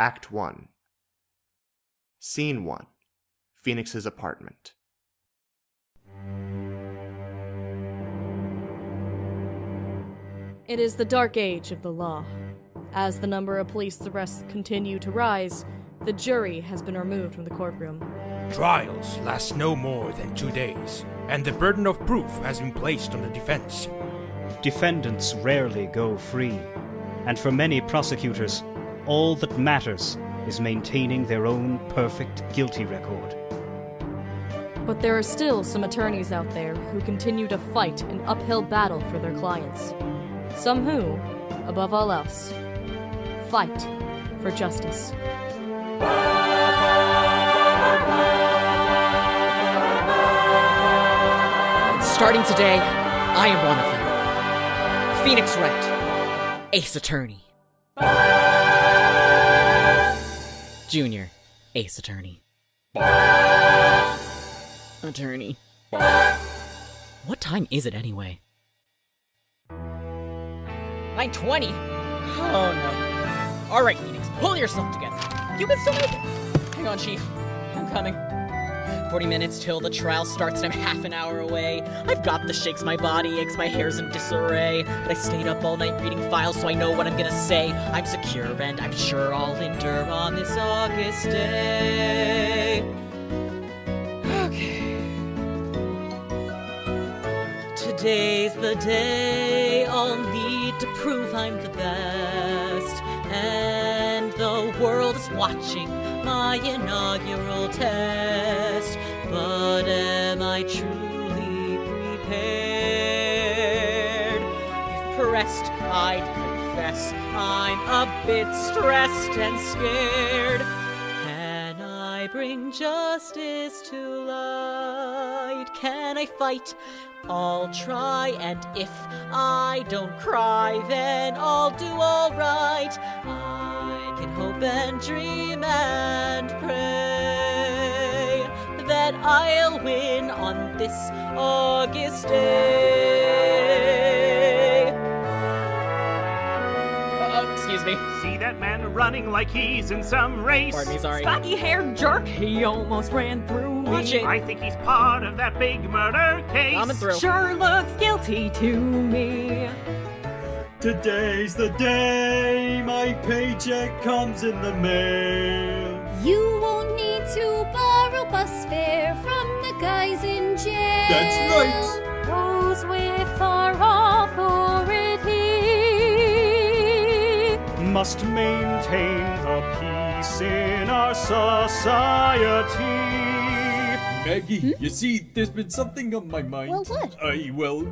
Act 1. Scene 1. Phoenix's apartment. It is the dark age of the law. As the number of police arrests continue to rise, the jury has been removed from the courtroom. Trials last no more than 2 days, and the burden of proof has been placed on the defense. Defendants rarely go free, and for many prosecutors, all that matters is maintaining their own perfect guilty record. But there are still some attorneys out there who continue to fight an uphill battle for their clients. Some who, above all else, fight for justice. Starting today, I am one of them. Phoenix Wright, Ace Attorney. Junior, Ace Attorney. Attorney. What time is it anyway? 9:20? Oh no. Alright, Phoenix, pull yourself together. You can still make it. Hang on, Chief. I'm coming. 40 minutes till the trial starts and I'm half an hour away. I've got the shakes, my body aches, my hair's in disarray. But I stayed up all night reading files so I know what I'm gonna say. I'm secure and I'm sure I'll endure on this August day. Okay. Today's the day I'll need to prove I'm the best. And the world is watching my inaugural test. But am I truly prepared? If pressed, I'd confess I'm a bit stressed and scared. Can I bring justice to light? Can I fight? I'll try, and if I don't cry, then I'll do alright. I can hope and dream and pray that I'll win on this August day. Excuse me. See that man running like he's in some race? Pardon me, sorry. Spiky-haired jerk, he almost ran through Watch me. it. I think he's part of that big murder case. Coming through. Sure looks guilty to me. Today's the day my paycheck comes in the mail. You won't need to borrow bus fare from the guys in jail. That's right. Those with our authority Must maintain the peace in our society. Maggie, you see, there's been something on my mind. Well, what?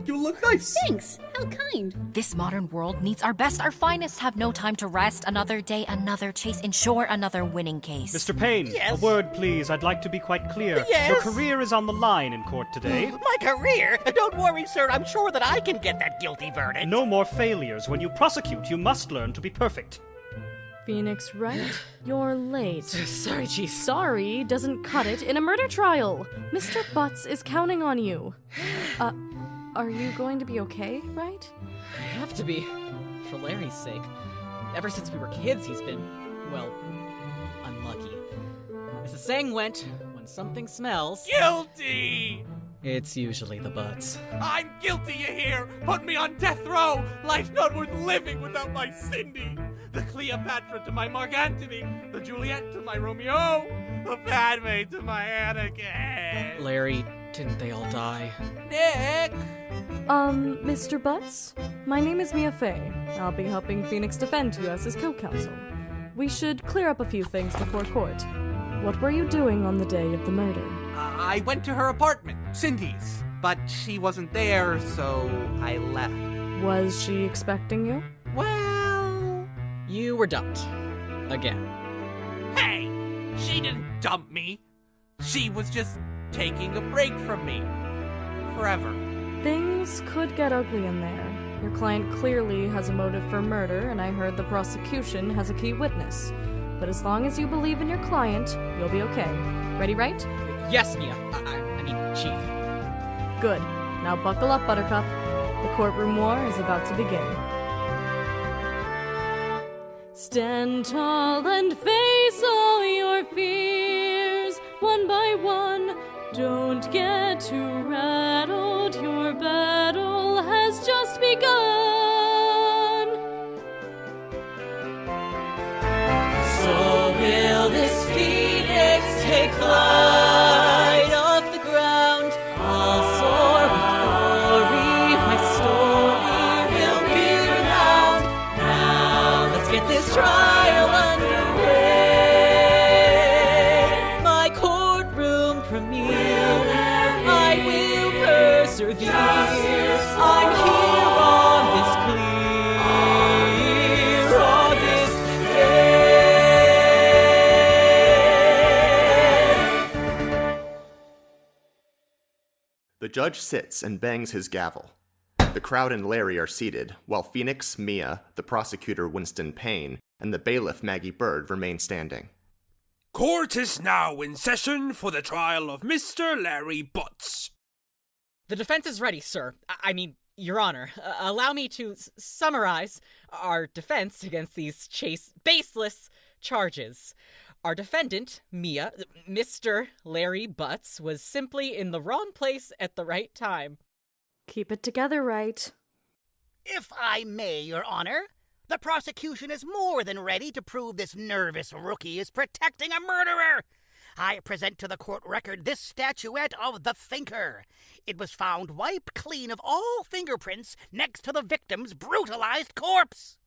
You look nice. Thanks. How kind. This modern world needs our best. Our finest have no time to rest. Another day, another chase. Ensure another winning case. Mr. Payne, Yes? a word, please. I'd like to be quite clear. Yes? Your career is on the line in court today. My career? Don't worry, sir. I'm sure that I can get that guilty verdict. No more failures. When you prosecute, you must learn to be perfect. Phoenix Wright, you're late. Sorry, Chief. Sorry doesn't cut it in a murder trial. Mr. Butts is counting on you. Are you going to be okay, right? I have to be. For Larry's sake. Ever since we were kids, he's been, well, unlucky. As the saying went, when something smells, Guilty! it's usually the Butts. I'm guilty, you hear? Put me on death row! Life's not worth living without my Cindy! The Cleopatra to my Mark Antony, the Juliet to my Romeo, the Padme to my Anakin. Larry, didn't they all die? Nick! Mr. Butts? My name is Mia Fey. I'll be helping Phoenix defend you as his co-counsel. We should clear up a few things before court. What were you doing on the day of the murder? I went to her apartment, Cindy's, but she wasn't there, so I left. Was she expecting you? Well... You were dumped. Again. Hey! She didn't dump me. She was just taking a break from me. Forever. Things could get ugly in there. Your client clearly has a motive for murder, and I heard the prosecution has a key witness. But as long as you believe in your client, you'll be okay. Ready, right? Yes, Mia. I mean, Chief. Good. Now buckle up, Buttercup. The courtroom war is about to begin. Stand tall and face all your fears, one by one. Don't get too rattled, your battle has just begun. So will this phoenix take flight off the ground? I'll soar with glory, my story will be renowned. Now let's get this trial underway. My courtroom premiere, I will persevere. I'm here on this clear August day. The judge sits and bangs his gavel. The crowd and Larry are seated, while Phoenix, Mia, the prosecutor Winston Payne, and the bailiff Maggie Bird remain standing. Court is now in session for the trial of Mr. Larry Butts. The defense is ready, sir. I mean, Your Honor. Allow me to summarize our defense against these baseless charges. Our defendant, Mia, Mr. Larry Butts, was simply in the wrong place at the right time. Keep it together, right? If I may, Your Honor, the prosecution is more than ready to prove this nervous rookie is protecting a murderer. I present to the court record this statuette of the Thinker. It was found wiped clean of all fingerprints next to the victim's brutalized corpse.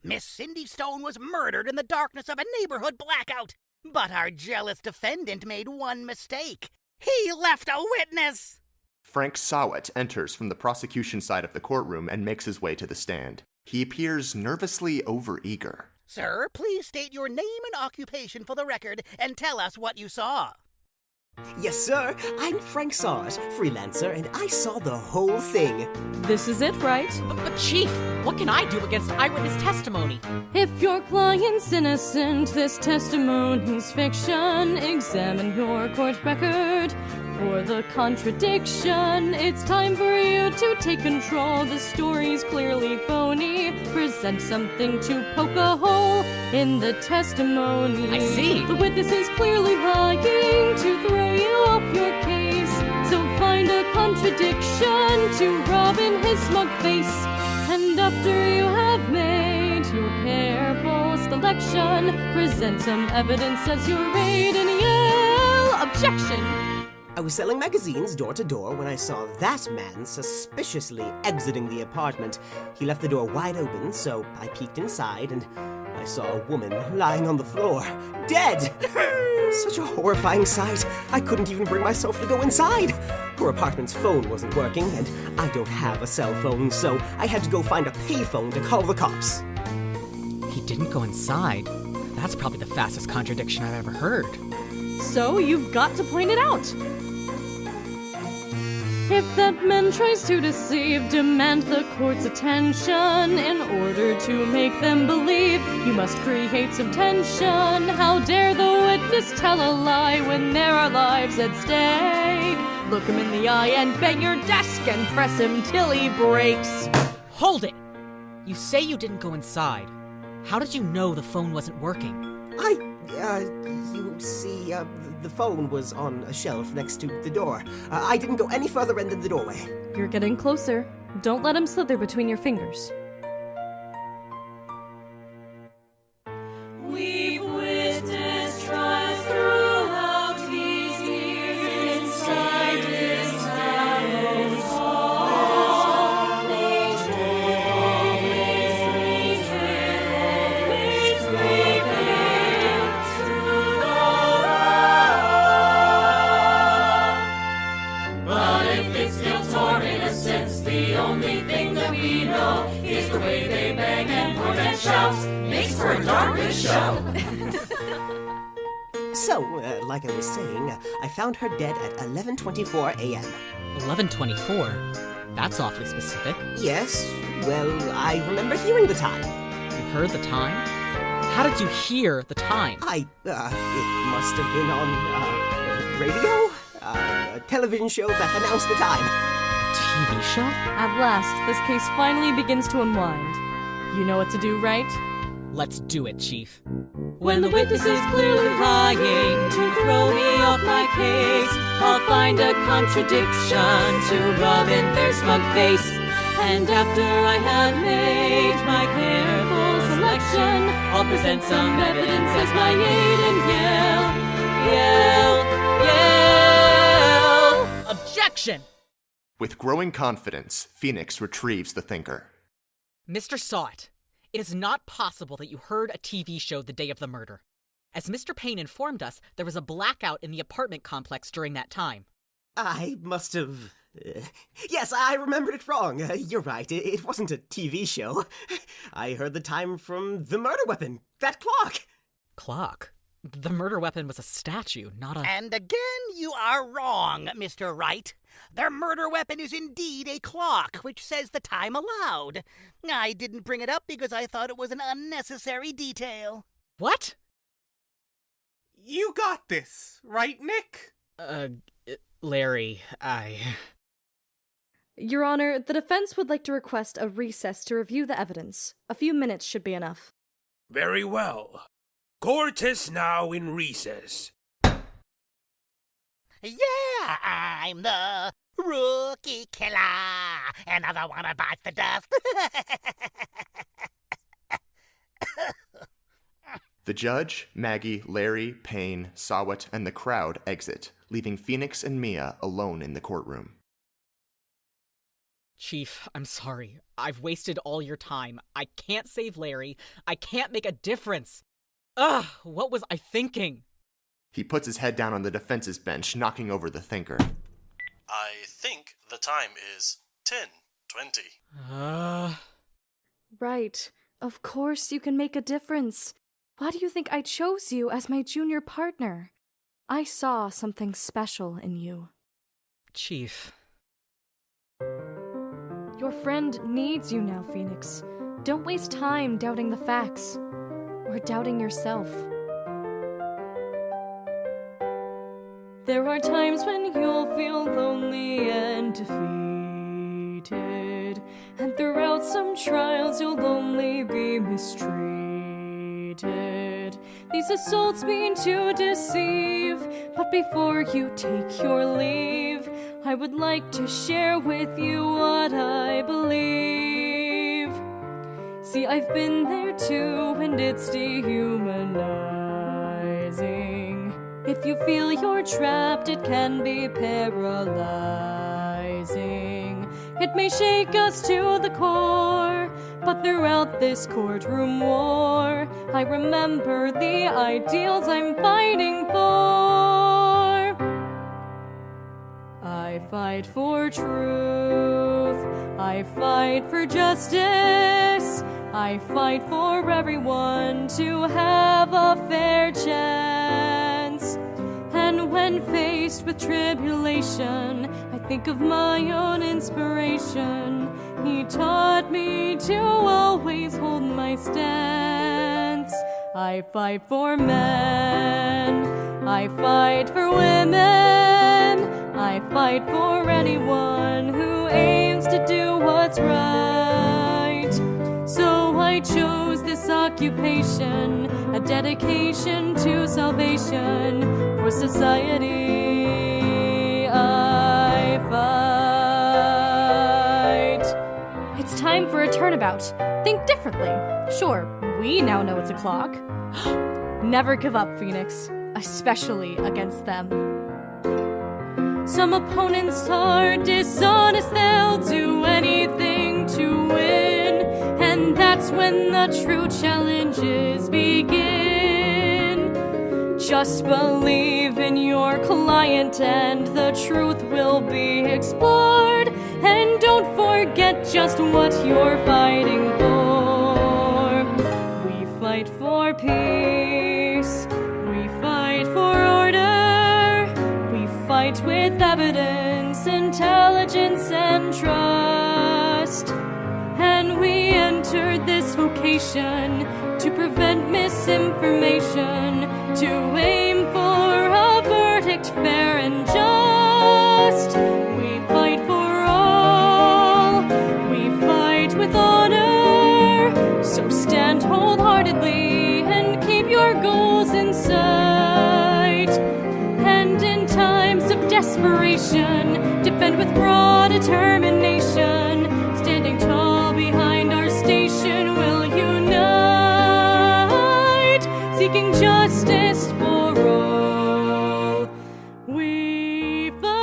Miss Cindy Stone was murdered in the darkness of a neighborhood blackout, but our jealous defendant made one mistake. He left a witness! Frank Sawet enters from the prosecution side of the courtroom and makes his way to the stand. He appears nervously overeager. Sir, please state your name and occupation for the record and tell us what you saw. Yes, sir. I'm Frank Sawet, freelancer, and I saw the whole thing. This is it, right? But Chief, what can I do against eyewitness testimony? If your client's innocent, this testimony's fiction. Examine your court record for the contradiction. It's time for you to take control. The story's clearly phony. Present something to poke a hole in the testimony. I see. The witness is clearly lying to throw you off your case. So find a contradiction to rob in his smug face. And after you have made your careful selection, present some evidence as your raid and yell objection. I was selling magazines door to door when I saw that man suspiciously exiting the apartment. He left the door wide open, so I peeked inside and I saw a woman lying on the floor, dead! Such a horrifying sight. I couldn't even bring myself to go inside. Her apartment's phone wasn't working, and I don't have a cell phone, so I had to go find a payphone to call the cops. He didn't go inside. That's probably the fastest contradiction I've ever heard. So you've got to point it out. If that man tries to deceive, demand the court's attention. In order to make them believe, you must create some tension. How dare the witness tell a lie when there are lives at stake? Look him in the eye and bang your desk and press him till he breaks. Hold it! You say you didn't go inside. How did you know the phone wasn't working? You see, the phone was on a shelf next to the door. I didn't go any further in than the doorway. You're getting closer. Don't let him slither between your fingers. We've witnessed trials throughout these years inside this narrow hall. Each always prevail through the wrong. But if it's guilt or innocence, the only thing that we know is the way they bang and point and shout. Makes for a darn good show. So, like I was saying, I found her dead at 11:24 a.m. 11:24? That's awfully specific. Yes, well, I remember hearing the time. You heard the time? How did you hear the time? It must have been on, radio? A television show that announced the time. A TV show? At last, this case finally begins to unwind. You know what to do, right? Let's do it, Chief. When the witness is clearly lying to throw me off my case, I'll find a contradiction to rub in their smug face. And after I have made my careful selection, I'll present some evidence as my aid and yell. Objection! With growing confidence, Phoenix retrieves the thinker. Mr. Sawt, it is not possible that you heard a TV show the day of the murder. As Mr. Payne informed us, there was a blackout in the apartment complex during that time. I must have... yes, I remembered it wrong. You're right, it wasn't a TV show. I heard the time from the murder weapon, that clock. Clock? The murder weapon was a statue, not a... And again, you are wrong, Mr. Wright. Their murder weapon is indeed a clock, which says the time allowed. I didn't bring it up because I thought it was an unnecessary detail. What? You got this, right, Nick? Larry, Your Honor, the defense would like to request a recess to review the evidence. A few minutes should be enough. Very well. Court is now in recess. Yeah, I'm the rookie killer. Another one to bite the dust. The judge, Maggie, Larry, Payne, Sawat, and the crowd exit, leaving Phoenix and Mia alone in the courtroom. Chief, I'm sorry. I've wasted all your time. I can't save Larry. I can't make a difference. Ugh, what was I thinking? He puts his head down on the defense's bench, knocking over the thinker. I think the time is 10:20. Right. Of course you can make a difference. Why do you think I chose you as my junior partner? I saw something special in you. Chief. Your friend needs you now, Phoenix. Don't waste time doubting the facts. Or doubting yourself. There are times when you'll feel lonely and defeated. And throughout some trials you'll only be mistreated. These assaults mean to deceive. But before you take your leave, I would like to share with you what I believe. See, I've been there too, and it's dehumanizing. If you feel you're trapped, it can be paralyzing. It may shake us to the core, but throughout this courtroom war, I remember the ideals I'm fighting for. I fight for truth. I fight for justice. I fight for everyone to have a fair chance. And when faced with tribulation, I think of my own inspiration. He taught me to always hold my stance. I fight for men. I fight for women. I fight for anyone who aims to do what's right. So I chose this occupation, a dedication to salvation. For society, I fight. It's time for a turnabout. Think differently. Sure, we now know it's a clock. Never give up, Phoenix, especially against them. Some opponents are dishonest, they'll do anything to win. And that's when the true challenges begin. Just believe in your client and the truth will be explored. And don't forget just what you're fighting for. We fight for peace. We fight for order. We fight with evidence, intelligence, and trust. And we entered this vocation to prevent misinformation, to aim for a verdict fair and just. We fight for all, we fight with honor, inspiration, defend with raw determination, standing tall behind our station, we'll unite, seeking justice for all. We fight.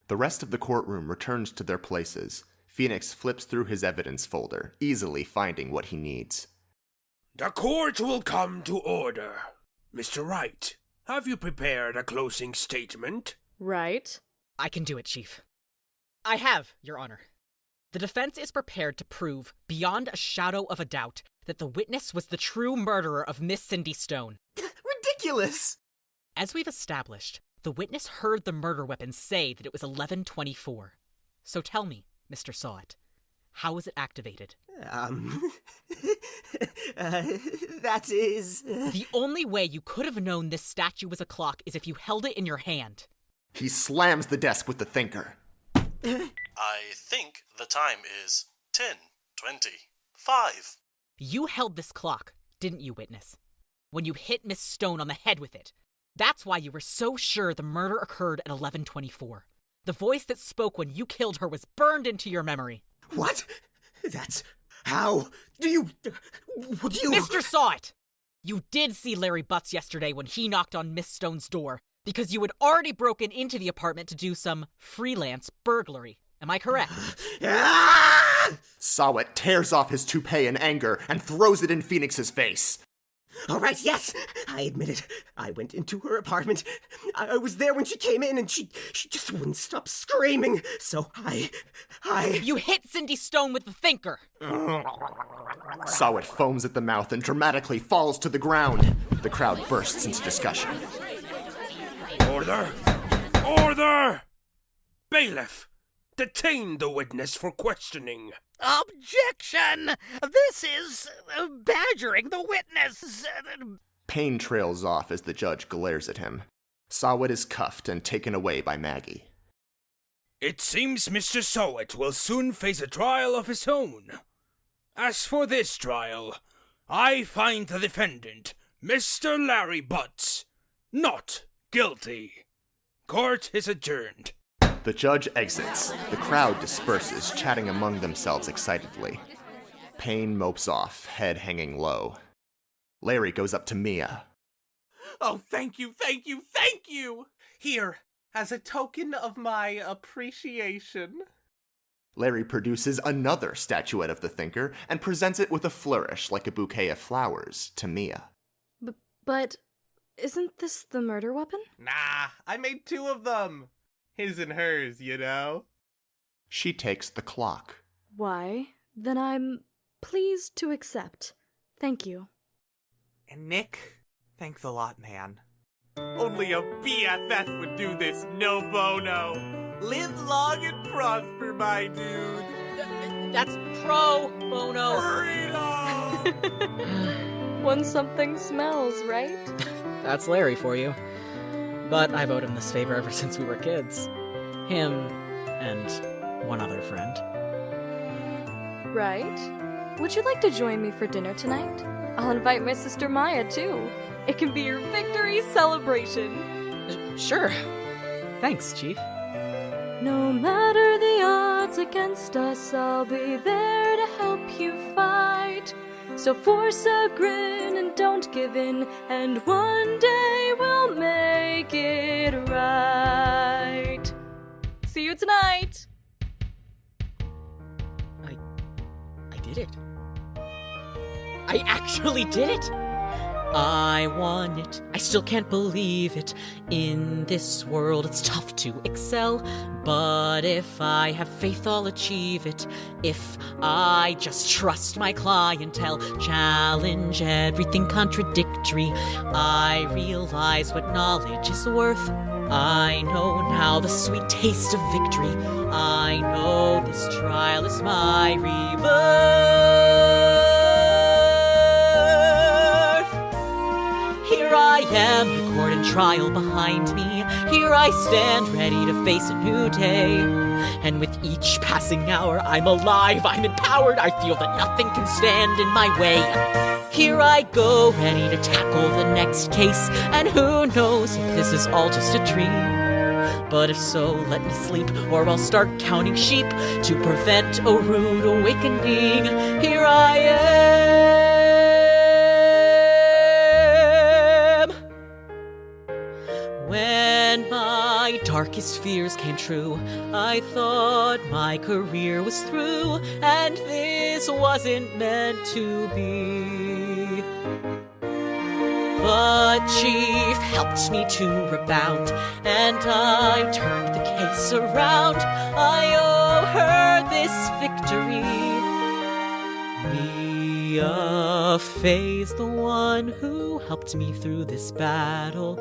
The rest of the courtroom returns to their places. Phoenix flips through his evidence folder, easily finding what he needs. The court will come to order. Mr. Wright, have you prepared a closing statement? Right. I can do it, Chief. I have, Your Honor. The defense is prepared to prove, beyond a shadow of a doubt, that the witness was the true murderer of Miss Cindy Stone. Ridiculous! As we've established, the witness heard the murder weapon say that it was 11:24. So tell me, Mr. Sawit, how was it activated? That is... The only way you could have known this statue was a clock is if you held it in your hand. He slams the desk with the thinker. I think the time is 10:25. You held this clock, didn't you, witness? When you hit Miss Stone on the head with it. That's why you were so sure the murder occurred at 11:24. The voice that spoke when you killed her was burned into your memory. What? That's... How do you... Would you... Mr. Sawit! You did see Larry Butts yesterday when he knocked on Miss Stone's door, because you had already broken into the apartment to do some freelance burglary. Am I correct? Sawit tears off his toupee in anger and throws it in Phoenix's face. All right, yes, I admit it. I went into her apartment. I was there when she came in, and she just wouldn't stop screaming. So I... You hit Cindy Stone with the thinker! Sawit foams at the mouth and dramatically falls to the ground. The crowd bursts into discussion. Order! Order! Bailiff, detain the witness for questioning. Objection! This is badgering the witness. Payne trails off as the judge glares at him. Sawit is cuffed and taken away by Maggie. It seems Mr. Sawit will soon face a trial of his own. As for this trial, I find the defendant, Mr. Larry Butts, not guilty. Court is adjourned. The judge exits. The crowd disperses, chatting among themselves excitedly. Payne mopes off, head hanging low. Larry goes up to Mia. Oh, thank you, thank you, thank you! Here, as a token of my appreciation. Larry produces another statuette of the thinker and presents it with a flourish like a bouquet of flowers to Mia. But isn't this the murder weapon? Nah, I made two of them. His and hers, you know? She takes the clock. Why, then I'm pleased to accept. Thank you. And Nick, thanks a lot, man. Only a BFF would do this no bono. Live long and prosper, my dude. That's pro bono. Freedom! When something smells, right? That's Larry for you. But I've owed him this favor ever since we were kids. Him and one other friend. Right? Would you like to join me for dinner tonight? I'll invite my sister Maya, too. It can be your victory celebration. Sure. Thanks, Chief. No matter the odds against us, I'll be there to help you fight. So force a grin and don't give in, and one day we'll make it right. See you tonight! I did it. I actually did it! I won it. I still can't believe it. In this world, it's tough to excel. But if I have faith, I'll achieve it. If I just trust my clientele, challenge everything contradictory, I realize what knowledge is worth. I know now the sweet taste of victory. I know this trial is my rebirth. Here I am, the court and trial behind me. Here I stand, ready to face a new day. And with each passing hour, I'm alive, I'm empowered, I feel that nothing can stand in my way. Here I go, ready to tackle the next case, and who knows if this is all just a dream. But if so, let me sleep, or I'll start counting sheep to prevent a rude awakening. Here I am. When my darkest fears came true, I thought my career was through, and this wasn't meant to be. But Chief helped me to rebound, and I turned the case around. I owe her this victory. Mia Fey's the one who helped me through this battle.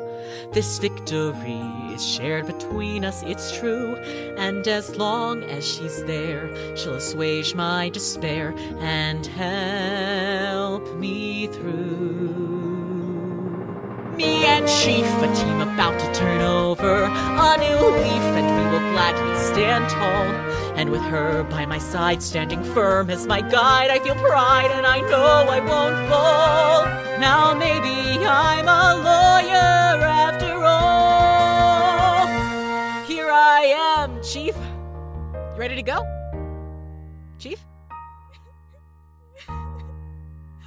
This victory is shared between us, it's true. And as long as she's there, she'll assuage my despair and help me through. Me and Chief, a team about to turn over a new leaf, and we will gladly stand tall. And with her by my side, standing firm as my guide, I feel pride and I know I won't fall. Now maybe I'm a lawyer after all. Here I am, Chief. You ready to go? Chief?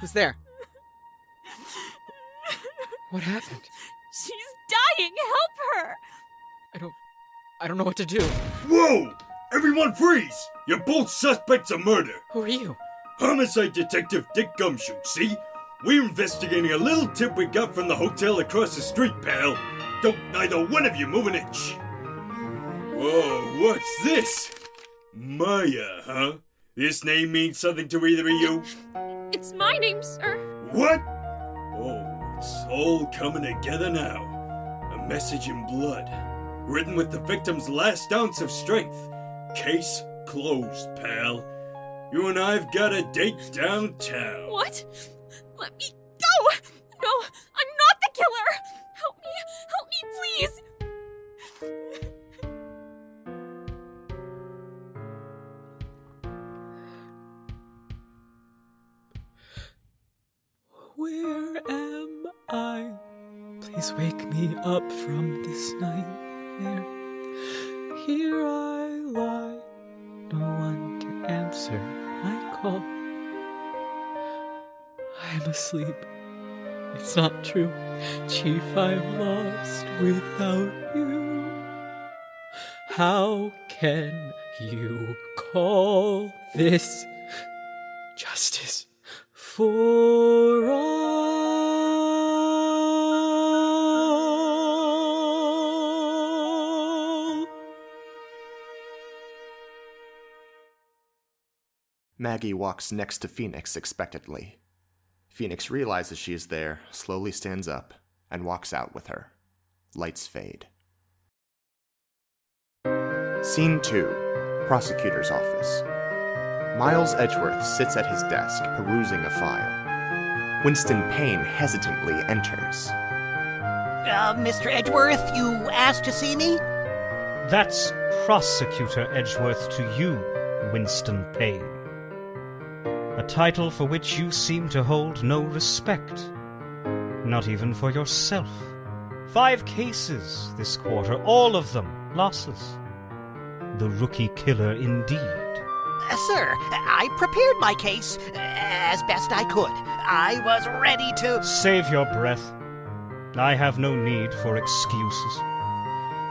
Who's there? What happened? She's dying! Help her! I don't know what to do. Whoa! Everyone freeze! You're both suspects of murder. Who are you? Homicide Detective Dick Gumshoe, see? We're investigating a little tip we got from the hotel across the street, pal. Don't neither one of you move an inch. Whoa, what's this? Maya, huh? This name means something to either of you? It's my name, sir. What? Oh, it's all coming together now. A message in blood, written with the victim's last ounce of strength. Case closed, pal. You and I've got a date downtown. What? Let me go! No, I'm not the killer! Help me, please! Where am I? Please wake me up from this nightmare. Here I lie, no one to answer my call. I'm asleep. It's not true. Chief, I'm lost without you. How can you call this justice for all? Maggie walks next to Phoenix expectantly. Phoenix realizes she is there, slowly stands up, and walks out with her. Lights fade. Scene 2. Prosecutor's office. Miles Edgeworth sits at his desk, perusing a file. Winston Payne hesitantly enters. Mr. Edgeworth, you asked to see me? That's Prosecutor Edgeworth to you, Winston Payne. A title for which you seem to hold no respect. Not even for yourself. 5 cases this quarter, all of them losses. The rookie killer indeed. Sir, I prepared my case as best I could. I was ready to... Save your breath. I have no need for excuses.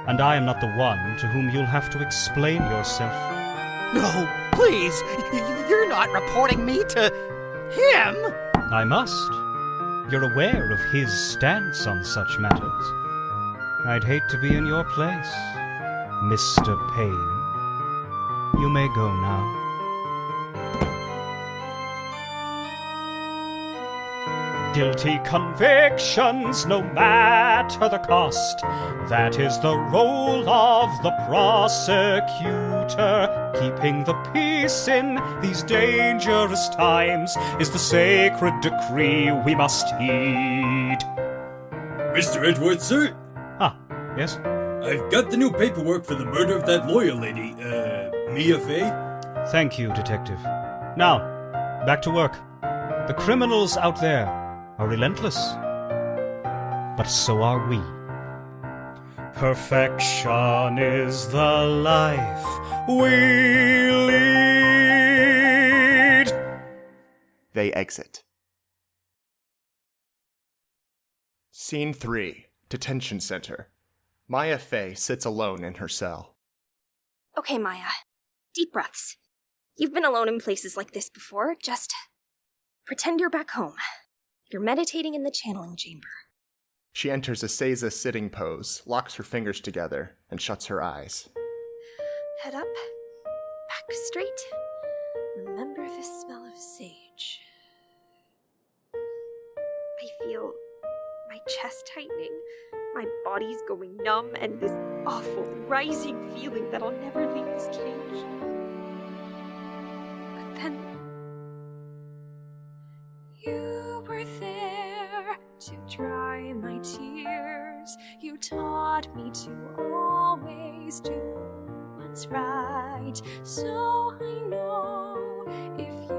And I am not the one to whom you'll have to explain yourself. No, please. You're not reporting me to him. I must. You're aware of his stance on such matters. I'd hate to be in your place, Mr. Payne. You may go now. Guilty convictions, no matter the cost. That is the role of the prosecutor. Keeping the peace in these dangerous times is the sacred decree we must heed. Mr. Edgeworth, sir? Ah, yes? I've got the new paperwork for the murder of that lawyer lady, Mia Fey. Thank you, Detective. Now, back to work. The criminals out there are relentless. But so are we. Perfection is the life we lead. They exit. Scene 3. Detention Center. Maya Fey sits alone in her cell. Okay, Maya. Deep breaths. You've been alone in places like this before. Just pretend you're back home. You're meditating in the channeling chamber. She enters a Seiza sitting pose, locks her fingers together, and shuts her eyes. Head up. Back straight. Remember the smell of sage. I feel my chest tightening, my body's going numb, and this awful, rising feeling that I'll never leave this cage. But then you were there to dry my tears. You taught me to always do what's right. So I know if you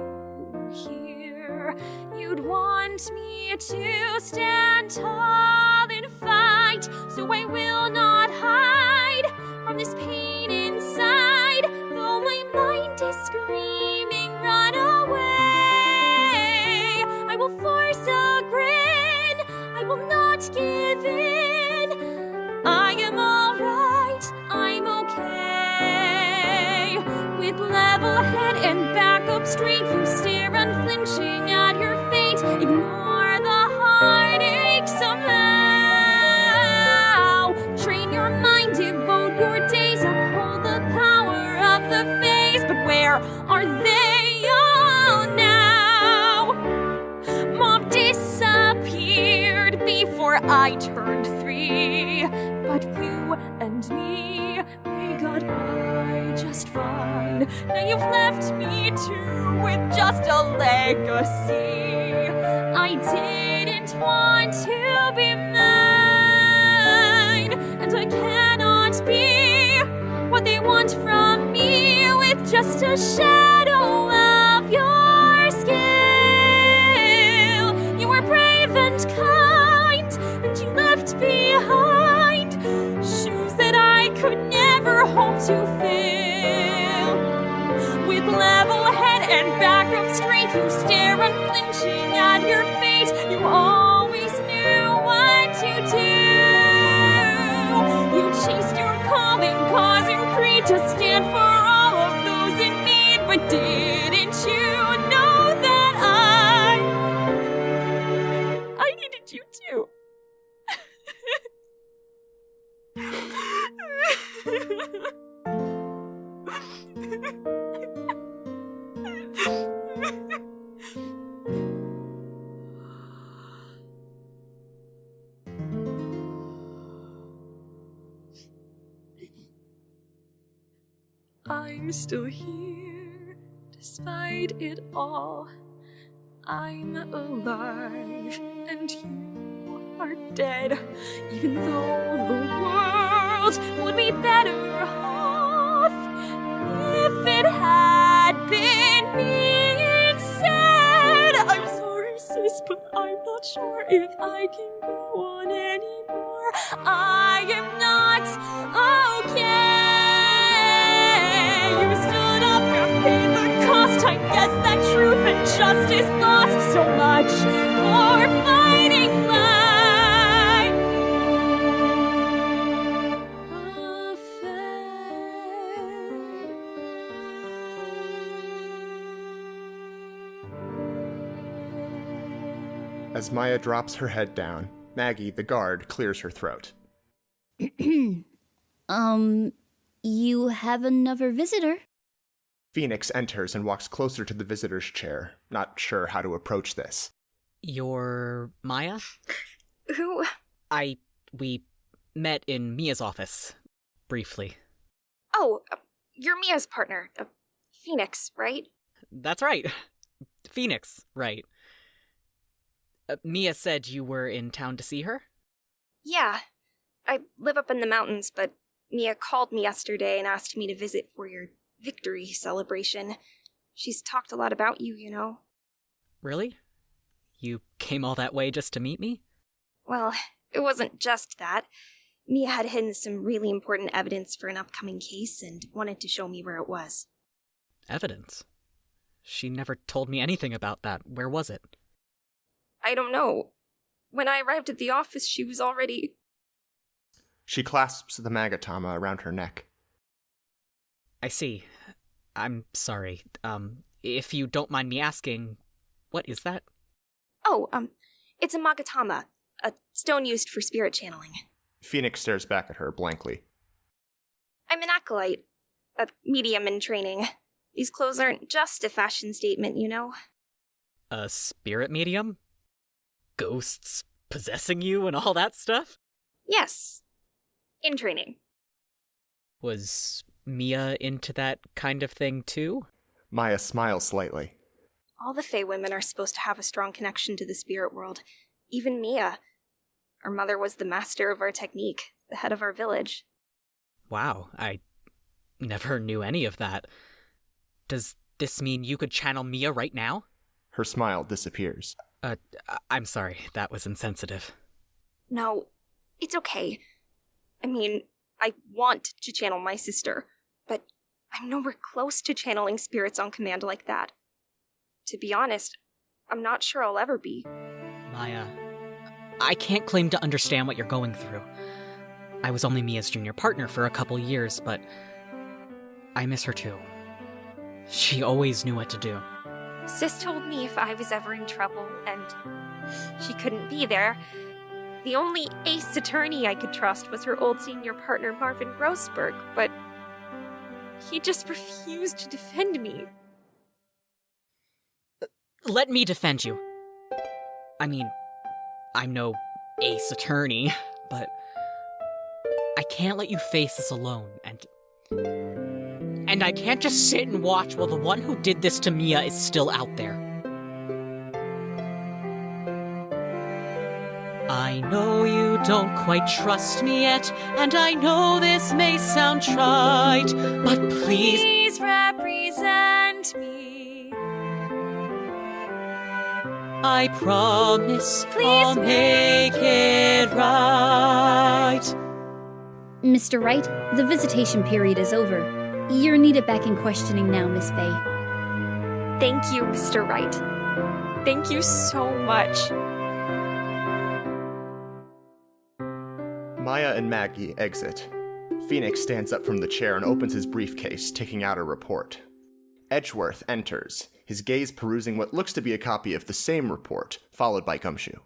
were here, you'd want me to stand tall and fight. So I will not hide from this pain inside. Though my mind is screaming, run away, I will force a grin. I will not give in. I am alright, I'm okay. With level head and back up straight, you stare unflinching at your fate. Ignore the heartache somehow. Train your mind, devote your days, uphold the power of the face. But where are they all now? Mom disappeared before I turned 3. But you and me, we got by just fine. Now you've left me too with just a legacy. I didn't want to be mine, and I cannot be what they want from me with just a shadow of your skill. You were brave and kind, and you left behind shoes that I could never hope to fill. With level head and back up straight, you stare unflinching at your fate. You always knew what to do. You chased your calling, causing greed to stand for all of those in need. But didn't you know that I needed you too? I'm still here, despite it all. I'm alive, and you are dead. Even though the world would be better off if it had been me instead. I'm sorry, sis, but I'm not sure if I can go on anymore. I am not okay. You stood up and paid the cost. I guess that truth and justice lost so much for fighting life. As Maya drops her head down, Maggie, the guard, clears her throat. You have another visitor? Phoenix enters and walks closer to the visitor's chair, not sure how to approach this. You're Maya? Who? We met in Mia's office. Briefly. Oh, you're Mia's partner. Phoenix, right? That's right. Phoenix, right. Mia said you were in town to see her? Yeah, I live up in the mountains, but Mia called me yesterday and asked me to visit for your victory celebration. She's talked a lot about you, you know. Really? You came all that way just to meet me? Well, it wasn't just that. Mia had hidden some really important evidence for an upcoming case and wanted to show me where it was. Evidence? She never told me anything about that. Where was it? I don't know. When I arrived at the office, she was already... She clasps the magatama around her neck. I see. I'm sorry. If you don't mind me asking, what is that? Oh, it's a magatama, a stone used for spirit channeling. Phoenix stares back at her blankly. I'm an acolyte, a medium in training. These clothes aren't just a fashion statement, you know? A spirit medium? Ghosts possessing you and all that stuff? Yes. In training. Was Mia into that kind of thing too? Maya smiles slightly. All the Fey women are supposed to have a strong connection to the spirit world. Even Mia. Our mother was the master of our technique, the head of our village. Wow, I never knew any of that. Does this mean you could channel Mia right now? Her smile disappears. I'm sorry, that was insensitive. No, it's okay. I mean, I want to channel my sister, but I'm nowhere close to channeling spirits on command like that. To be honest, I'm not sure I'll ever be. Maya, I can't claim to understand what you're going through. I was only Mia's junior partner for a couple years, but I miss her too. She always knew what to do. Sis told me if I was ever in trouble and she couldn't be there, the only ace attorney I could trust was her old senior partner Marvin Grossberg, but he just refused to defend me. Let me defend you. I mean, I'm no ace attorney, but I can't let you face this alone, and I can't just sit and watch while the one who did this to Mia is still out there. I know you don't quite trust me yet, and I know this may sound trite, but please represent me. I promise I'll make it right. Mr. Wright, the visitation period is over. You're needed back in questioning now, Miss Fey. Thank you, Mr. Wright. Thank you so much. Maya and Maggie exit. Phoenix stands up from the chair and opens his briefcase, taking out a report. Edgeworth enters, his gaze perusing what looks to be a copy of the same report, followed by Gumshoe.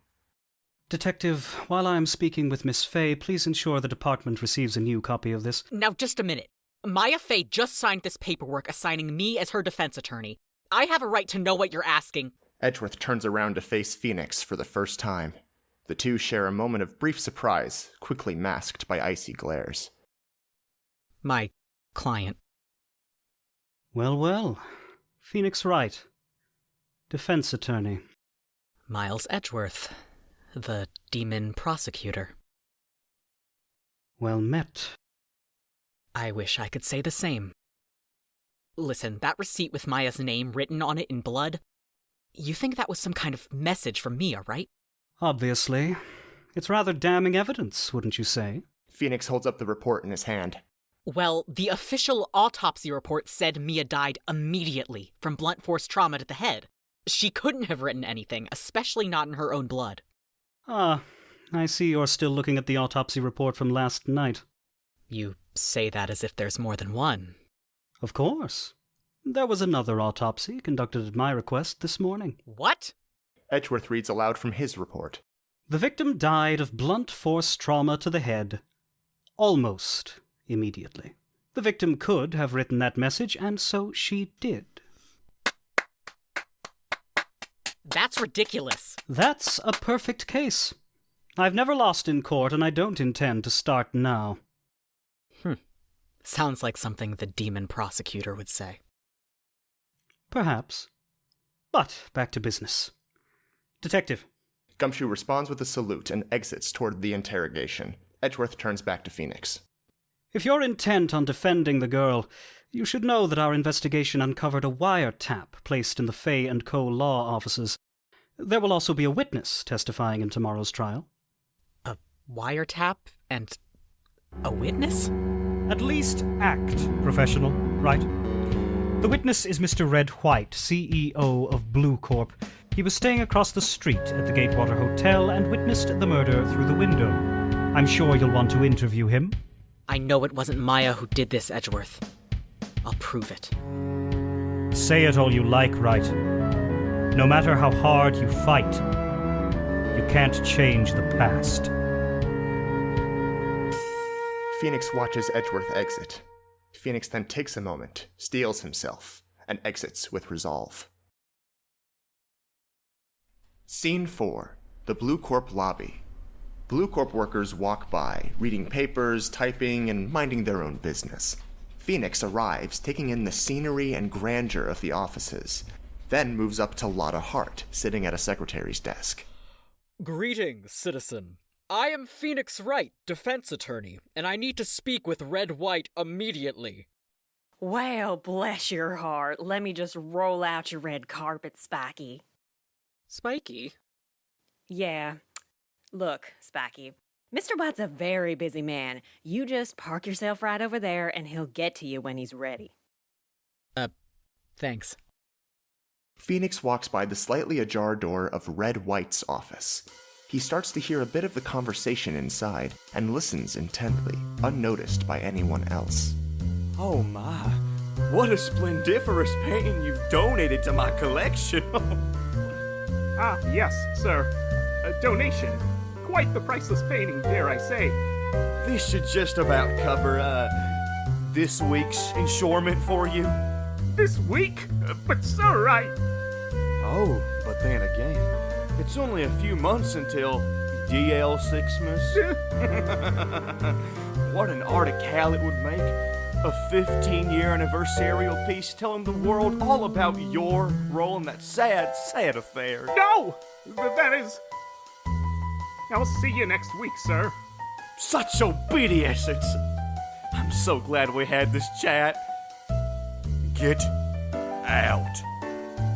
Detective, while I am speaking with Miss Fey, please ensure the department receives a new copy of this. Now, just a minute. Maya Fey just signed this paperwork assigning me as her defense attorney. I have a right to know what you're asking. Edgeworth turns around to face Phoenix for the first time. The two share a moment of brief surprise, quickly masked by icy glares. My client. Well, well. Phoenix Wright. Defense attorney. Miles Edgeworth, the demon prosecutor. Well met. I wish I could say the same. Listen, that receipt with Maya's name written on it in blood, you think that was some kind of message from Mia, right? Obviously. It's rather damning evidence, wouldn't you say? Phoenix holds up the report in his hand. Well, the official autopsy report said Mia died immediately from blunt force trauma to the head. She couldn't have written anything, especially not in her own blood. Ah, I see you're still looking at the autopsy report from last night. You say that as if there's more than one. Of course. There was another autopsy conducted at my request this morning. What? Edgeworth reads aloud from his report. The victim died of blunt force trauma to the head, almost immediately. The victim could have written that message, and so she did. That's ridiculous. That's a perfect case. I've never lost in court, and I don't intend to start now. Sounds like something the demon prosecutor would say. Perhaps. But back to business. Detective. Gumshoe responds with a salute and exits toward the interrogation. Edgeworth turns back to Phoenix. If you're intent on defending the girl, you should know that our investigation uncovered a wiretap placed in the Fay & Co. law offices. There will also be a witness testifying in tomorrow's trial. A wiretap and a witness? At least act professional, right? The witness is Mr. Red White, CEO of Blue Corp. He was staying across the street at the Gatewater Hotel and witnessed the murder through the window. I'm sure you'll want to interview him. I know it wasn't Maya who did this, Edgeworth. I'll prove it. Say it all you like, Wright. No matter how hard you fight, you can't change the past. Phoenix watches Edgeworth exit. Phoenix then takes a moment, steels himself, and exits with resolve. Scene 4. The Blue Corp lobby. Blue Corp workers walk by, reading papers, typing, and minding their own business. Phoenix arrives, taking in the scenery and grandeur of the offices, then moves up to Lotta Hart, sitting at a secretary's desk. Greetings, citizen. I am Phoenix Wright, defense attorney, and I need to speak with Red White immediately. Well, bless your heart. Let me just roll out your red carpet, Spiky. Spiky? Yeah. Look, Spiky, Mr. White's a very busy man. You just park yourself right over there and he'll get to you when he's ready. Thanks. Phoenix walks by the slightly ajar door of Red White's office. He starts to hear a bit of the conversation inside and listens intently, unnoticed by anyone else. Oh my, what a splendiferous painting you've donated to my collection. Ah, yes, sir. A donation. Quite the priceless painting, dare I say. This should just about cover, this week's insurement for you. This week? But sir, Oh, but then again, it's only a few months until DL Sixmas. What an article it would make. A 15-year anniversarial piece telling the world all about your role in that sad, sad affair. No! That is... I'll see you next week, sir. Such obedience! I'm so glad we had this chat. Get out.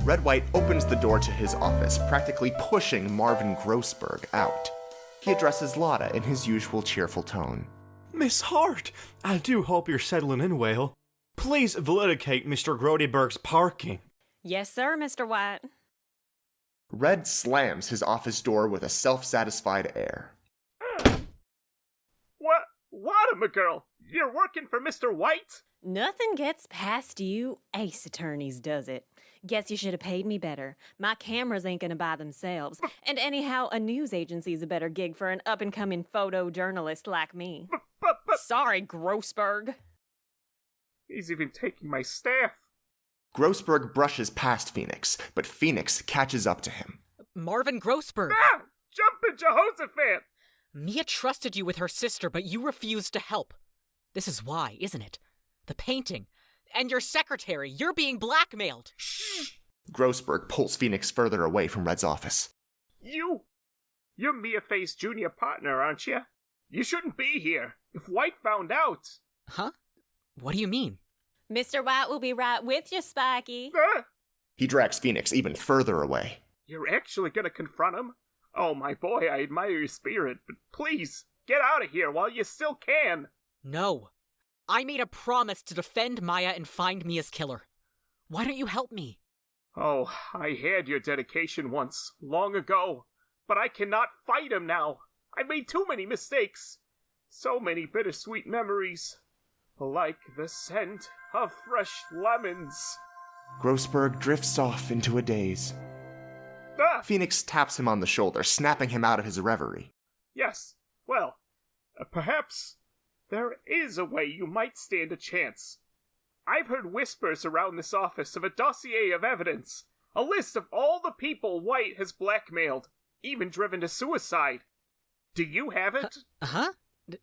Red White opens the door to his office, practically pushing Marvin Grossberg out. He addresses Lotta in his usual cheerful tone. Miss Hart, I do hope you're settling in well. Please validate Mr. Grodeberg's parking. Yes, sir, Mr. White. Red slams his office door with a self-satisfied air. What, my girl? You're working for Mr. White? Nothing gets past you. Ace Attorneys does it. Guess you should have paid me better. My cameras ain't gonna buy themselves. And anyhow, a news agency's a better gig for an up-and-coming photojournalist like me. Sorry, Grossberg. He's even taking my staff. Grossberg brushes past Phoenix, but Phoenix catches up to him. Marvin Grossberg! Ah! Jumpin' Jehoshaphat! Mia trusted you with her sister, but you refused to help. This is why, isn't it? The painting. And your secretary. You're being blackmailed. Shh! Grossberg pulls Phoenix further away from Red's office. You're Mia Fay's junior partner, aren't you? You shouldn't be here. If White found out... Huh? What do you mean? Mr. White will be right with you, Spiky. He drags Phoenix even further away. You're actually gonna confront him? Oh, my boy, I admire your spirit, but please, get out of here while you still can. No. I made a promise to defend Maya and find Mia's killer. Why don't you help me? Oh, I had your dedication once, long ago, but I cannot fight him now. I made too many mistakes. So many bittersweet memories. Like the scent of fresh lemons. Grossberg drifts off into a daze. Phoenix taps him on the shoulder, snapping him out of his reverie. Yes, well, perhaps there is a way you might stand a chance. I've heard whispers around this office of a dossier of evidence, a list of all the people White has blackmailed, even driven to suicide. Do you have it?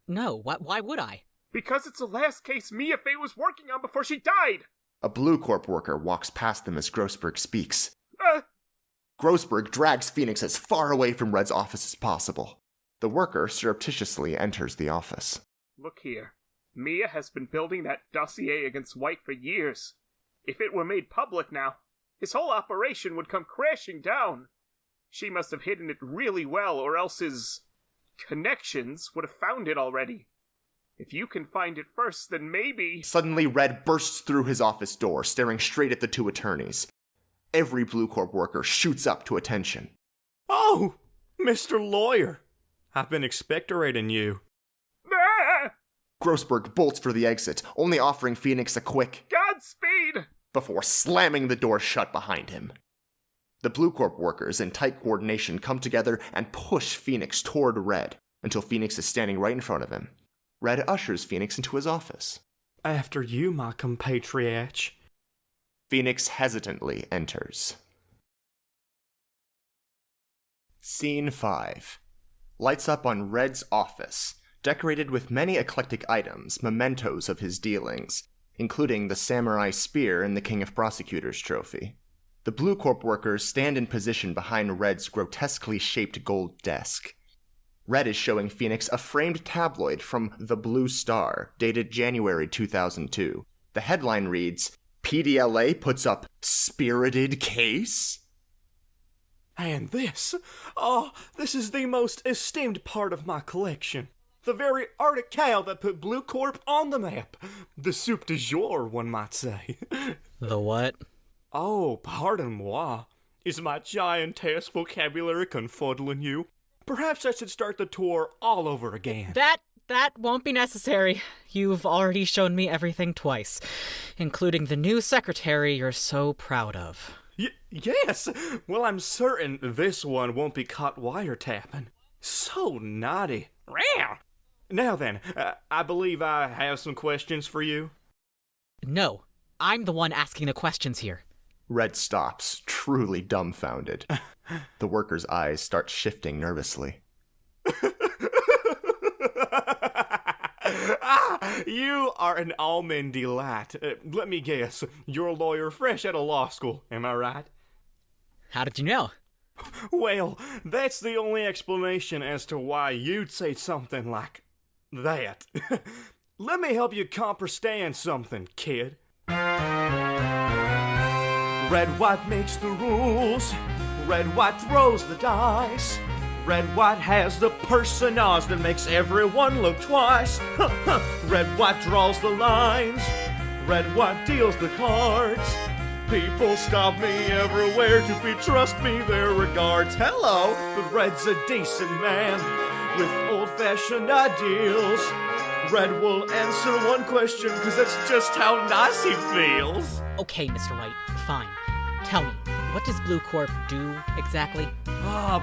No, why would I? Because it's the last case Mia Fay was working on before she died! A Blue Corp worker walks past them as Grossberg speaks. Grossberg drags Phoenix as far away from Red's office as possible. The worker surreptitiously enters the office. Look here. Mia has been building that dossier against White for years. If it were made public now, his whole operation would come crashing down. She must have hidden it really well, or else his connections would have found it already. If you can find it first, then maybe... Suddenly, Red bursts through his office door, staring straight at the two attorneys. Every Blue Corp worker shoots up to attention. Oh, Mr. Lawyer. I've been expectorating you. Grossberg bolts for the exit, only offering Phoenix a quick Godspeed before slamming the door shut behind him. The Blue Corp workers in tight coordination come together and push Phoenix toward Red until Phoenix is standing right in front of him. Red ushers Phoenix into his office. After you, my compatriot. Phoenix hesitantly enters. Scene 5. Lights up on Red's office, decorated with many eclectic items, mementos of his dealings, including the samurai spear and the King of Prosecutors trophy. The Blue Corp workers stand in position behind Red's grotesquely shaped gold desk. Red is showing Phoenix a framed tabloid from The Blue Star, dated January 2002. The headline reads, "PDLA puts up spirited case?" And this is the most esteemed part of my collection. The very article that put Blue Corp on the map. The soup du jour, one might say. The what? Oh, pardon-moi. Is my giantess vocabulary confuddling you? Perhaps I should start the tour all over again. That won't be necessary. You've already shown me everything twice, including the new secretary you're so proud of. Yes! Well, I'm certain this one won't be caught wiretapping. So naughty. Now then, I believe I have some questions for you. No, I'm the one asking the questions here. Red stops, truly dumbfounded. The worker's eyes start shifting nervously. You are an almond delight. Let me guess, you're a lawyer fresh out of law school, am I right? How did you know? Well, that's the only explanation as to why you'd say something like that. Let me help you comprehend something, kid. Red White makes the rules. Red White throws the dice. Red White has the personage that makes everyone look twice. Red White draws the lines. Red White deals the cards. People stop me everywhere to betrust me their regards. Hello, but Red's a decent man with old-fashioned ideals. Red will answer one question because that's just how nice he feels. Okay, Mr. White, fine. Tell me, what does Blue Corp do exactly?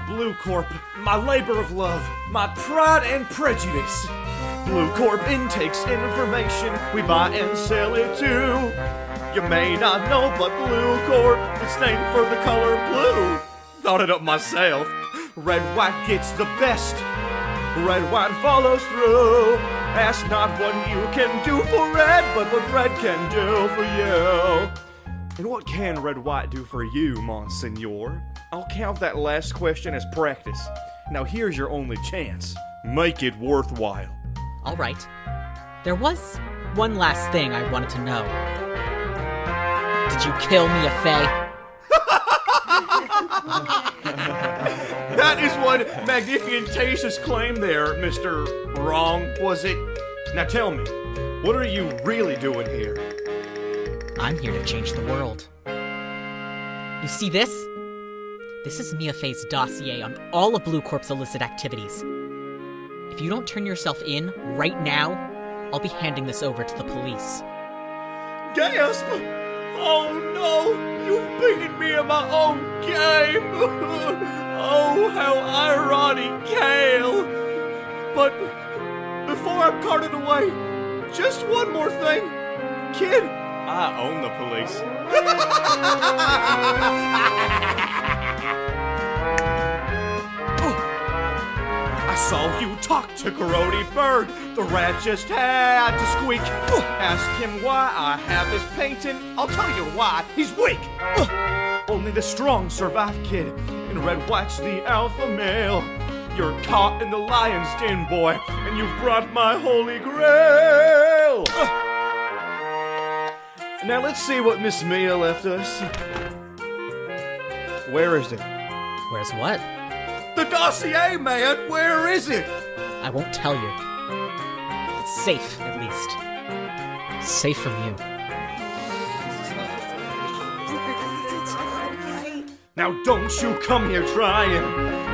Blue Corp, my labor of love, my pride and prejudice. Blue Corp intakes information, we buy and sell it too. You may not know, but Blue Corp, it's named for the color blue. Thought it up myself. Red White gets the best. Red White follows through. Ask not what you can do for Red, but what Red can do for you. And what can Red White do for you, Monsignor? I'll count that last question as practice. Now here's your only chance. Make it worthwhile. All right. There was one last thing I wanted to know. Did you kill Mia Fey? That is one magnificentious claim there, Mr. Wrong, was it? Now tell me, what are you really doing here? I'm here to change the world. You see this? This is Mia Fey's dossier on all of Blue Corp's illicit activities. If you don't turn yourself in right now, I'll be handing this over to the police. Gasp! Oh no! You've beaten me in my own game! Oh, how ironical! But before I'm carted away, just one more thing. Kid, I own the police. I saw you talk to Grody Berg. The rat just had to squeak. Ask him why I have this painting. I'll tell you why. He's weak. Only the strong survive, kid. And Red White's the alpha male. You're caught in the lion's den, boy, and you've brought my holy grail. Now let's see what Miss Mia left us. Where is it? Where's what? The dossier, man! Where is it? I won't tell you. It's safe, at least. Safe from you. Now don't you come here trying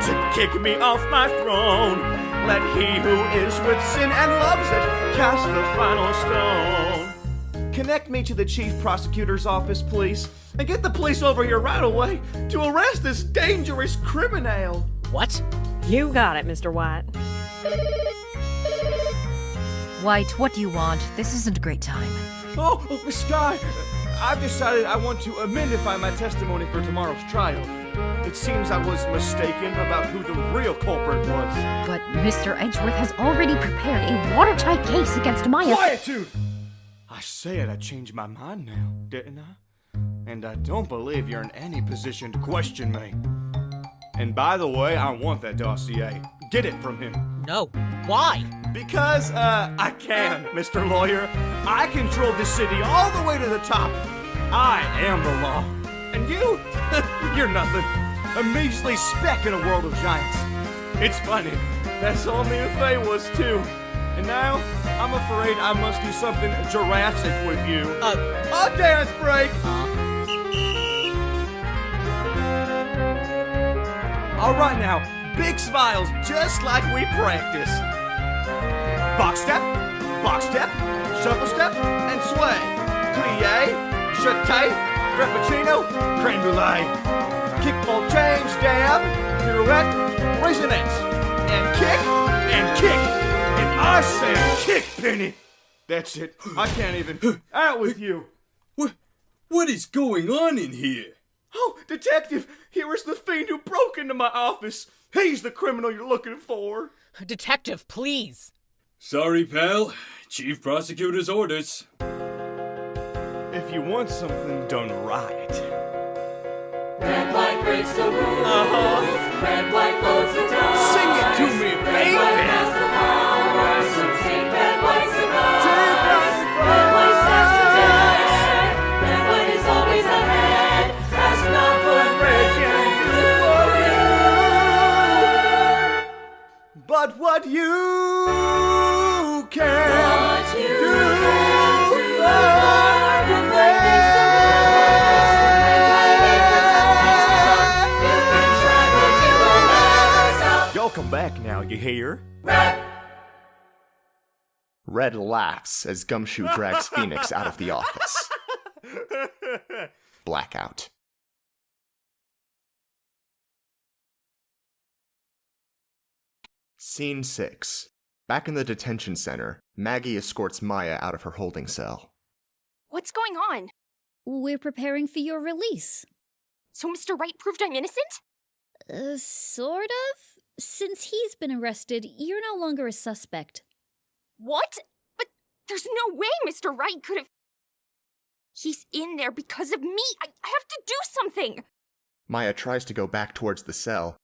to kick me off my throne. Let he who is with sin and loves it cast the final stone. Connect me to the chief prosecutor's office, please, and get the police over here right away to arrest this dangerous criminal. What? You got it, Mr. White. White, what do you want? This isn't a great time. Oh, Miss Skye, I've decided I want to amendify my testimony for tomorrow's trial. It seems I was mistaken about who the real culprit was. But Mr. Edgeworth has already prepared a watertight case against Maya. Quietude! I said I changed my mind now, didn't I? And I don't believe you're in any position to question me. And by the way, I want that dossier. Get it from him. No. Why? Because, I can, Mr. Lawyer. I control this city all the way to the top. I am the law. And you? You're nothing. A measly speck in a world of giants. It's funny. That's all me and Faye was, too. And now, I'm afraid I must do something Jurassic with you. A dance break! Alright now, big smiles just like we practiced. Box step, shuffle step, and sway. Plie, jeté, frappuccino, creme brulee. Kick, full change, dab, pirouette, raisinette. And kick, and I said kick, Penny. That's it. I can't even. Out with you. What is going on in here? Oh, Detective, here is the fiend who broke into my office. He's the criminal you're looking for. Detective, please. Sorry, pal. Chief Prosecutor's orders. If you want something done right. Red, white breaks the rules. Red, white loads the dice. Sing it to me, baby. Red, white has the power, so take red, white's advice. Red, white starts the dice. Red, white is always ahead. Ask not what red can do for you. But what you can do Y'all come back now, you hear? Red laughs as Gumshoe drags Phoenix out of the office. Blackout. Scene 6. Back in the detention center, Maggie escorts Maya out of her holding cell. What's going on? We're preparing for your release. So Mr. Wright proved I'm innocent? Sort of. Since he's been arrested, you're no longer a suspect. What? But there's no way Mr. Wright could have... He's in there because of me. I have to do something. Maya tries to go back towards the cell.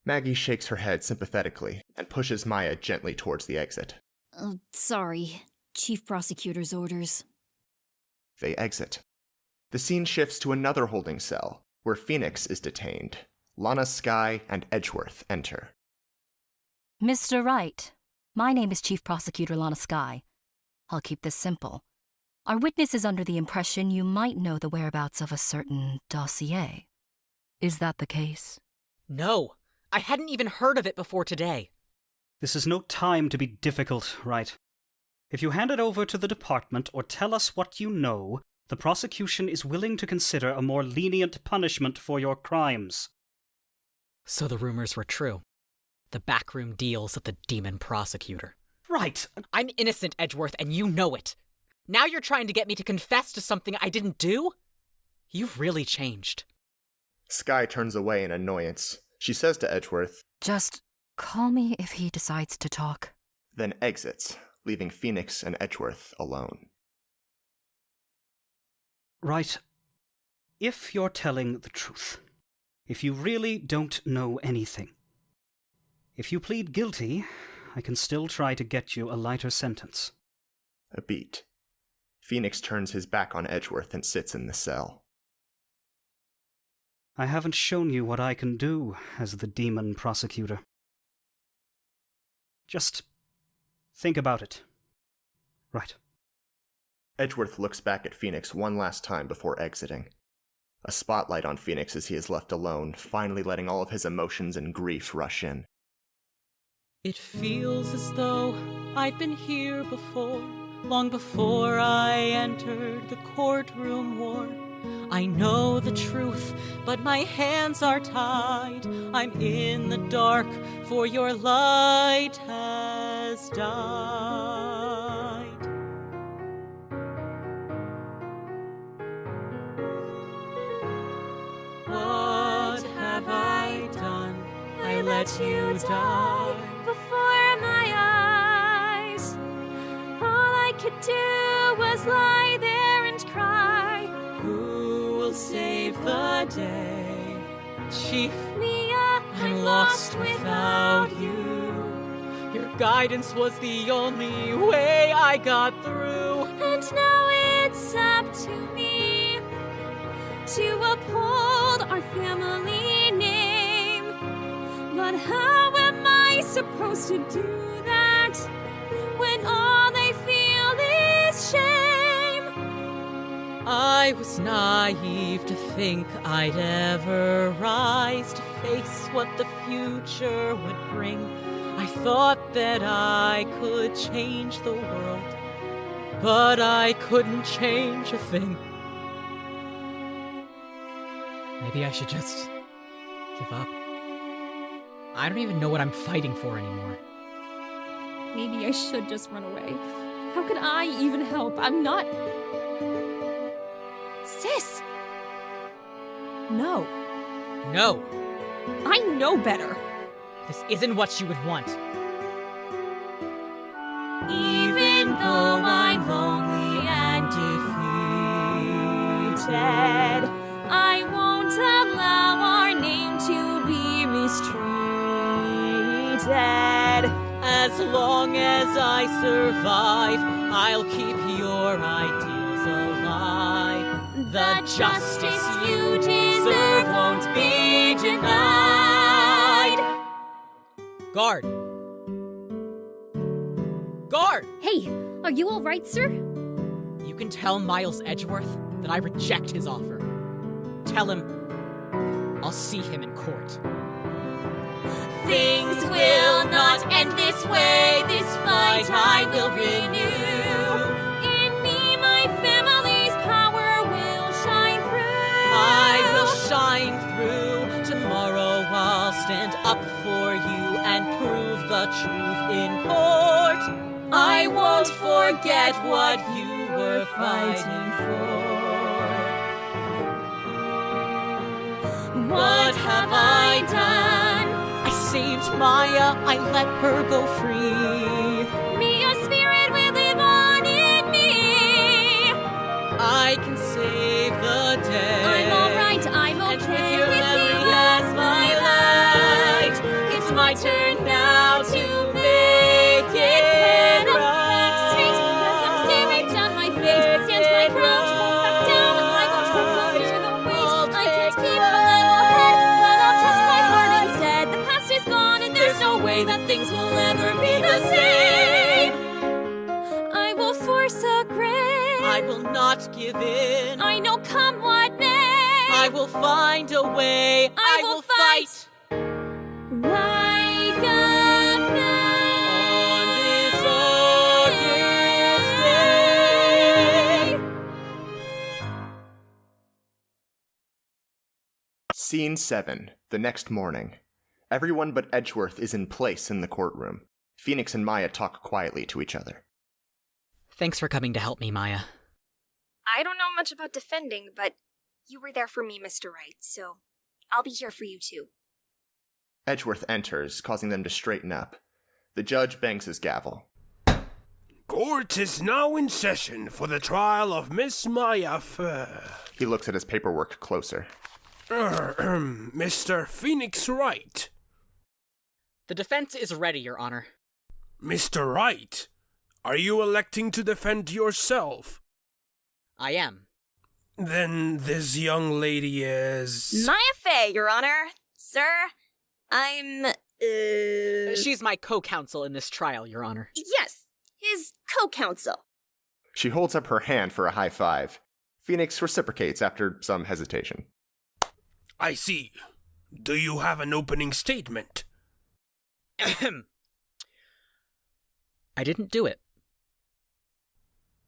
Maggie shakes her head sympathetically and pushes Maya gently towards the exit. Sorry. Chief Prosecutor's orders. They exit. The scene shifts to another holding cell, where Phoenix is detained. Lana Skye and Edgeworth enter. Mr. Wright, my name is Chief Prosecutor Lana Skye. I'll keep this simple. Our witness is under the impression you might know the whereabouts of a certain dossier. Is that the case? No. I hadn't even heard of it before today. This is no time to be difficult, Wright. If you hand it over to the department or tell us what you know, the prosecution is willing to consider a more lenient punishment for your crimes. So the rumors were true. The backroom deals of the demon prosecutor. Right. I'm innocent, Edgeworth, and you know it. Now you're trying to get me to confess to something I didn't do? You've really changed. Skye turns away in annoyance. She says to Edgeworth, "Just call me if he decides to talk." Then exits, leaving Phoenix and Edgeworth alone. Right. if you're telling the truth, if you really don't know anything, if you plead guilty, I can still try to get you a lighter sentence. A beat. Phoenix turns his back on Edgeworth and sits in the cell. I haven't shown you what I can do as the demon prosecutor. Just think about it. Right. Edgeworth looks back at Phoenix one last time before exiting. A spotlight on Phoenix as he is left alone, finally letting all of his emotions and grief rush in. It feels as though I've been here before, long before I entered the courtroom war. I know the truth, but my hands are tied. I'm in the dark, for your light has died. What have I done? I let you die before my eyes. All I could do was lie there and cry. Who will save the day? Chief, Mia, I'm lost without you. Your guidance was the only way I got through. And now it's up to me to uphold our family name. But how am I supposed to do that when all they feel is shame? I was naive to think I'd ever rise to face what the future would bring. I thought that I could change the world, but I couldn't change a thing. Maybe I should just give up. I don't even know what I'm fighting for anymore. Maybe I should just run away. How could I even help? I'm not... Sis! No. No! I know better. This isn't what you would want. Even though I'm lonely and defeated, I won't allow our name to be mistreated. As long as I survive, I'll keep your ideals alive. The justice you deserve won't be denied. Guard! Guard! Hey, are you all right, sir? You can tell Miles Edgeworth that I reject his offer. Tell him I'll see him in court. Things will not end this way. This fight I will renew. In me, my family's power will shine through. I will shine through. Tomorrow I'll stand up for you and prove the truth in court. I won't forget what you were fighting for. What have I done? I saved Maya, I let her go free. Mia's spirit will live on in me. I can save the day. I'm alright, I'm okay. And with your memory as my light, it's my turn now to make it right. Straight, 'cause I'm staring down my fate. Stand my ground, won't back down. I won't crumble under the weight. I can't keep a level head, but I'll trust my heart instead. The past is gone and there's no way that things will ever be the same. I will force a grace. I will not give in. I know come what may. I will find a way. I will fight. Like a on this August day. Scene 7, the next morning. Everyone but Edgeworth is in place in the courtroom. Phoenix and Maya talk quietly to each other. Thanks for coming to help me, Maya. I don't know much about defending, but you were there for me, Mr. Wright, so I'll be here for you too. Edgeworth enters, causing them to straighten up. The judge bangs his gavel. Court is now in session for the trial of Miss Maya He looks at his paperwork closer. Mr. Phoenix Wright. The defense is ready, Your Honor. Mr. Wright, are you electing to defend yourself? I am. Then this young lady is... Maya Fey, Your Honor. Sir, I'm, She's my co-counsel in this trial, Your Honor. Yes, his co-counsel. She holds up her hand for a high five. Phoenix reciprocates after some hesitation. I see. Do you have an opening statement? I didn't do it.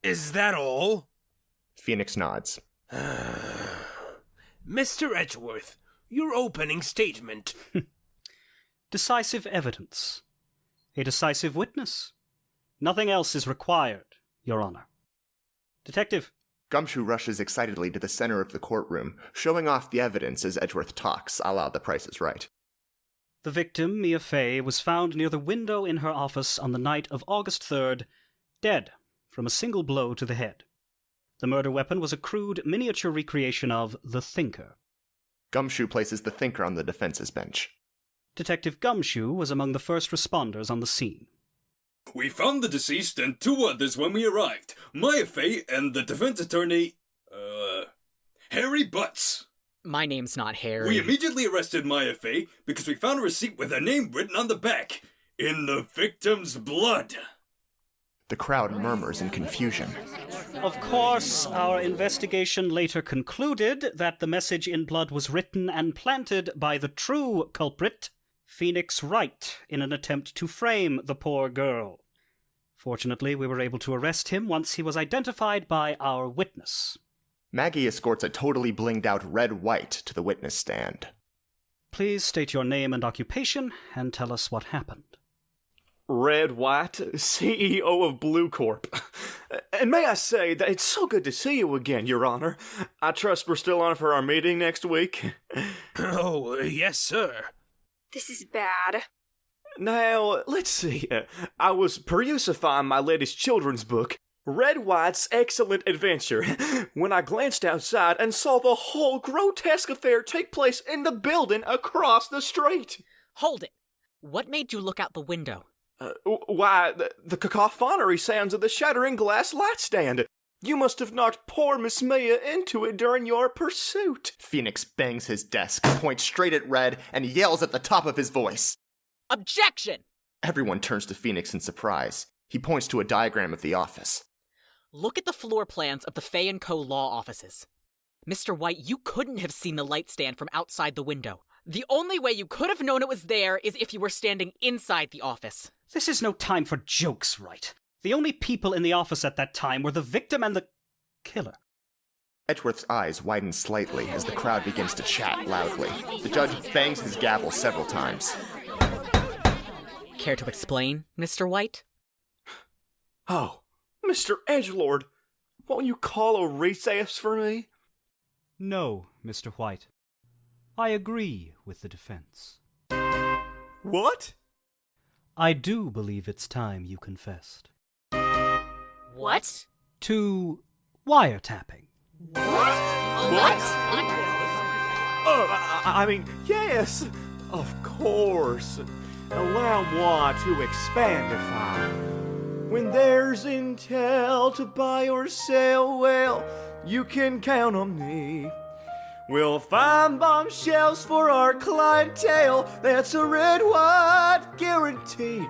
Is that all? Phoenix nods. Mr. Edgeworth, your opening statement. Decisive evidence. A decisive witness. Nothing else is required, Your Honor. Detective. Gumshoe rushes excitedly to the center of the courtroom, showing off the evidence as Edgeworth talks, a la The Price is Right. The victim, Mia Fey, was found near the window in her office on the night of August 3rd, dead from a single blow to the head. The murder weapon was a crude miniature recreation of the Thinker. Gumshoe places the Thinker on the defense's bench. Detective Gumshoe was among the first responders on the scene. We found the deceased and two others when we arrived. Maya Fey and the defense attorney, Harry Butts. My name's not Harry. We immediately arrested Maya Fey because we found a receipt with her name written on the back, in the victim's blood. The crowd murmurs in confusion. Of course, our investigation later concluded that the message in blood was written and planted by the true culprit, Phoenix Wright, in an attempt to frame the poor girl. Fortunately, we were able to arrest him once he was identified by our witness. Maggie escorts a totally blinged out Red White to the witness stand. Please state your name and occupation and tell us what happened. Red White, CEO of Blue Corp. And may I say that it's so good to see you again, Your Honor. I trust we're still on for our meeting next week. Oh, yes, sir. This is bad. Now, let's see. I was perusifying my latest children's book, Red White's Excellent Adventure, when I glanced outside and saw the whole grotesque affair take place in the building across the street. Hold it. What made you look out the window? Why, the cacophony sounds of the shattering glass light stand. You must have knocked poor Miss Mia into it during your pursuit. Phoenix bangs his desk, points straight at Red, and yells at the top of his voice. Objection! Everyone turns to Phoenix in surprise. He points to a diagram of the office. Look at the floor plans of the Fey & Co. law offices. Mr. White, you couldn't have seen the light stand from outside the window. The only way you could have known it was there is if you were standing inside the office. This is no time for jokes, Wright. The only people in the office at that time were the victim and the killer. Edgeworth's eyes widen slightly as the crowd begins to chat loudly. The judge bangs his gavel several times. Care to explain, Mr. White? Oh, Mr. Edgelord, won't you call a recess for me? No, Mr. White. I agree with the defense. What? I do believe it's time you confessed. What? To wiretapping. What? I mean, yes, of course. Allow moi to expandify. When there's intel to buy or sell, well, you can count on me. We'll find bombshells for our clientele. That's a red-white guarantee.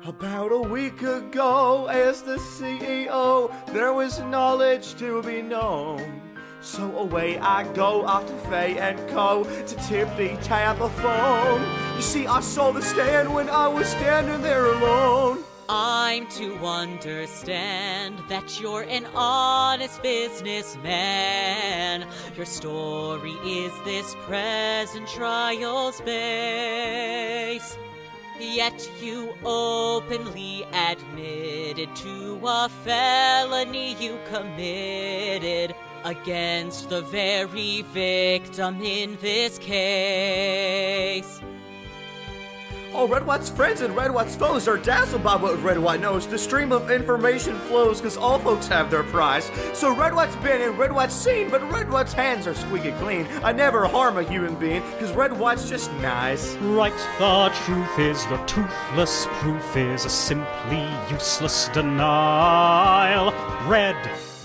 About a week ago, as the CEO, there was knowledge to be known. So away I go off to Fey & Co. to tip the Tampa phone. You see, I saw the stand when I was standing there alone. I'm to understand that you're an honest businessman. Your story is this present trial space. Yet you openly admitted to a felony you committed against the very victim in this case. All Red White's friends and Red White's foes are dazzled by what Red White knows. The stream of information flows because all folks have their price. So Red White's been and Red White's seen, but Red White's hands are squeaky clean. I never harm a human being because Red White's just nice. Right, the truth is your toothless proof is a simply useless denial. Red,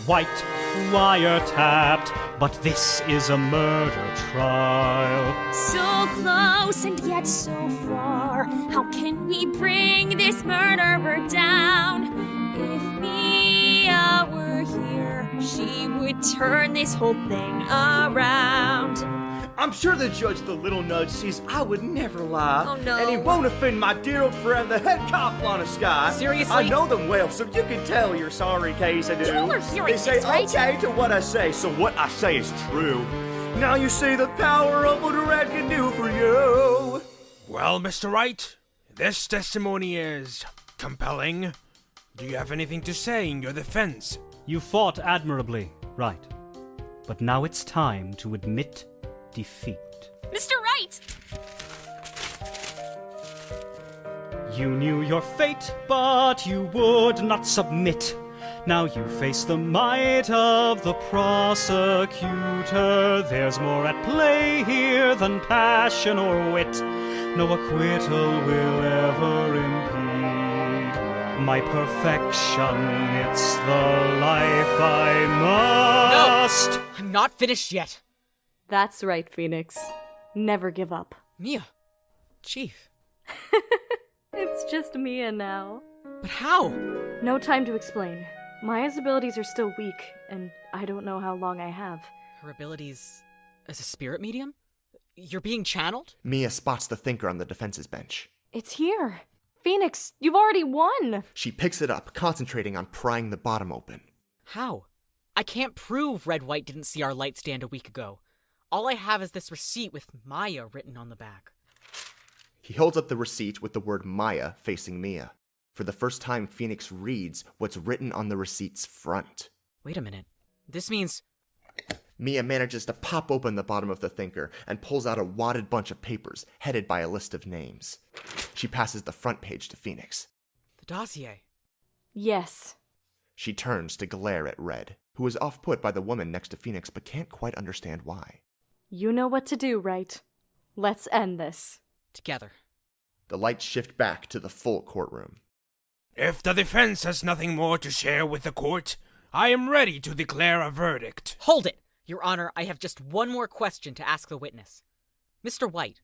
white, wiretapped, but this is a murder trial. So close and yet so far. How can we bring this murderer down? If Mia were here, she would turn this whole thing around. I'm sure the judge, the little nudge, sees I would never lie. Oh, no. And he won't offend my dear old friend, the head cop on a sky. Seriously? I know them well, so you can tell you're sorry, case I do. You all are hearing They say this, right? okay to what I say, so what I say is true. Now you see the power of what Red can do for you. Well, Mr. Wright, this testimony is compelling. Do you have anything to say in your defense? You fought admirably, right. But now it's time to admit defeat. Mr. Wright! You knew your fate, but you would not submit. Now you face the might of the prosecutor. There's more at play here than passion or wit. No acquittal will ever impede my perfection. It's the life I must. No! I'm not finished yet. That's right, Phoenix. Never give up. Mia. Chief. It's just Mia now. But how? No time to explain. Maya's abilities are still weak, and I don't know how long I have. Her abilities as a spirit medium? You're being channeled? Mia spots the thinker on the defense's bench. It's here. Phoenix, you've already won! She picks it up, concentrating on prying the bottom open. How? I can't prove Red White didn't see our light stand a week ago. All I have is this receipt with Maya written on the back. He holds up the receipt with the word Maya facing Mia. For the first time, Phoenix reads what's written on the receipt's front. Wait a minute. This means... Mia manages to pop open the bottom of the thinker and pulls out a wadded bunch of papers headed by a list of names. She passes the front page to Phoenix. The dossier. Yes. She turns to glare at Red, who is off-put by the woman next to Phoenix but can't quite understand why. You know what to do, right? Let's end this. Together. The lights shift back to the full courtroom. If the defense has nothing more to share with the court, I am ready to declare a verdict. Hold it! Your Honor, I have just one more question to ask the witness. Mr. White,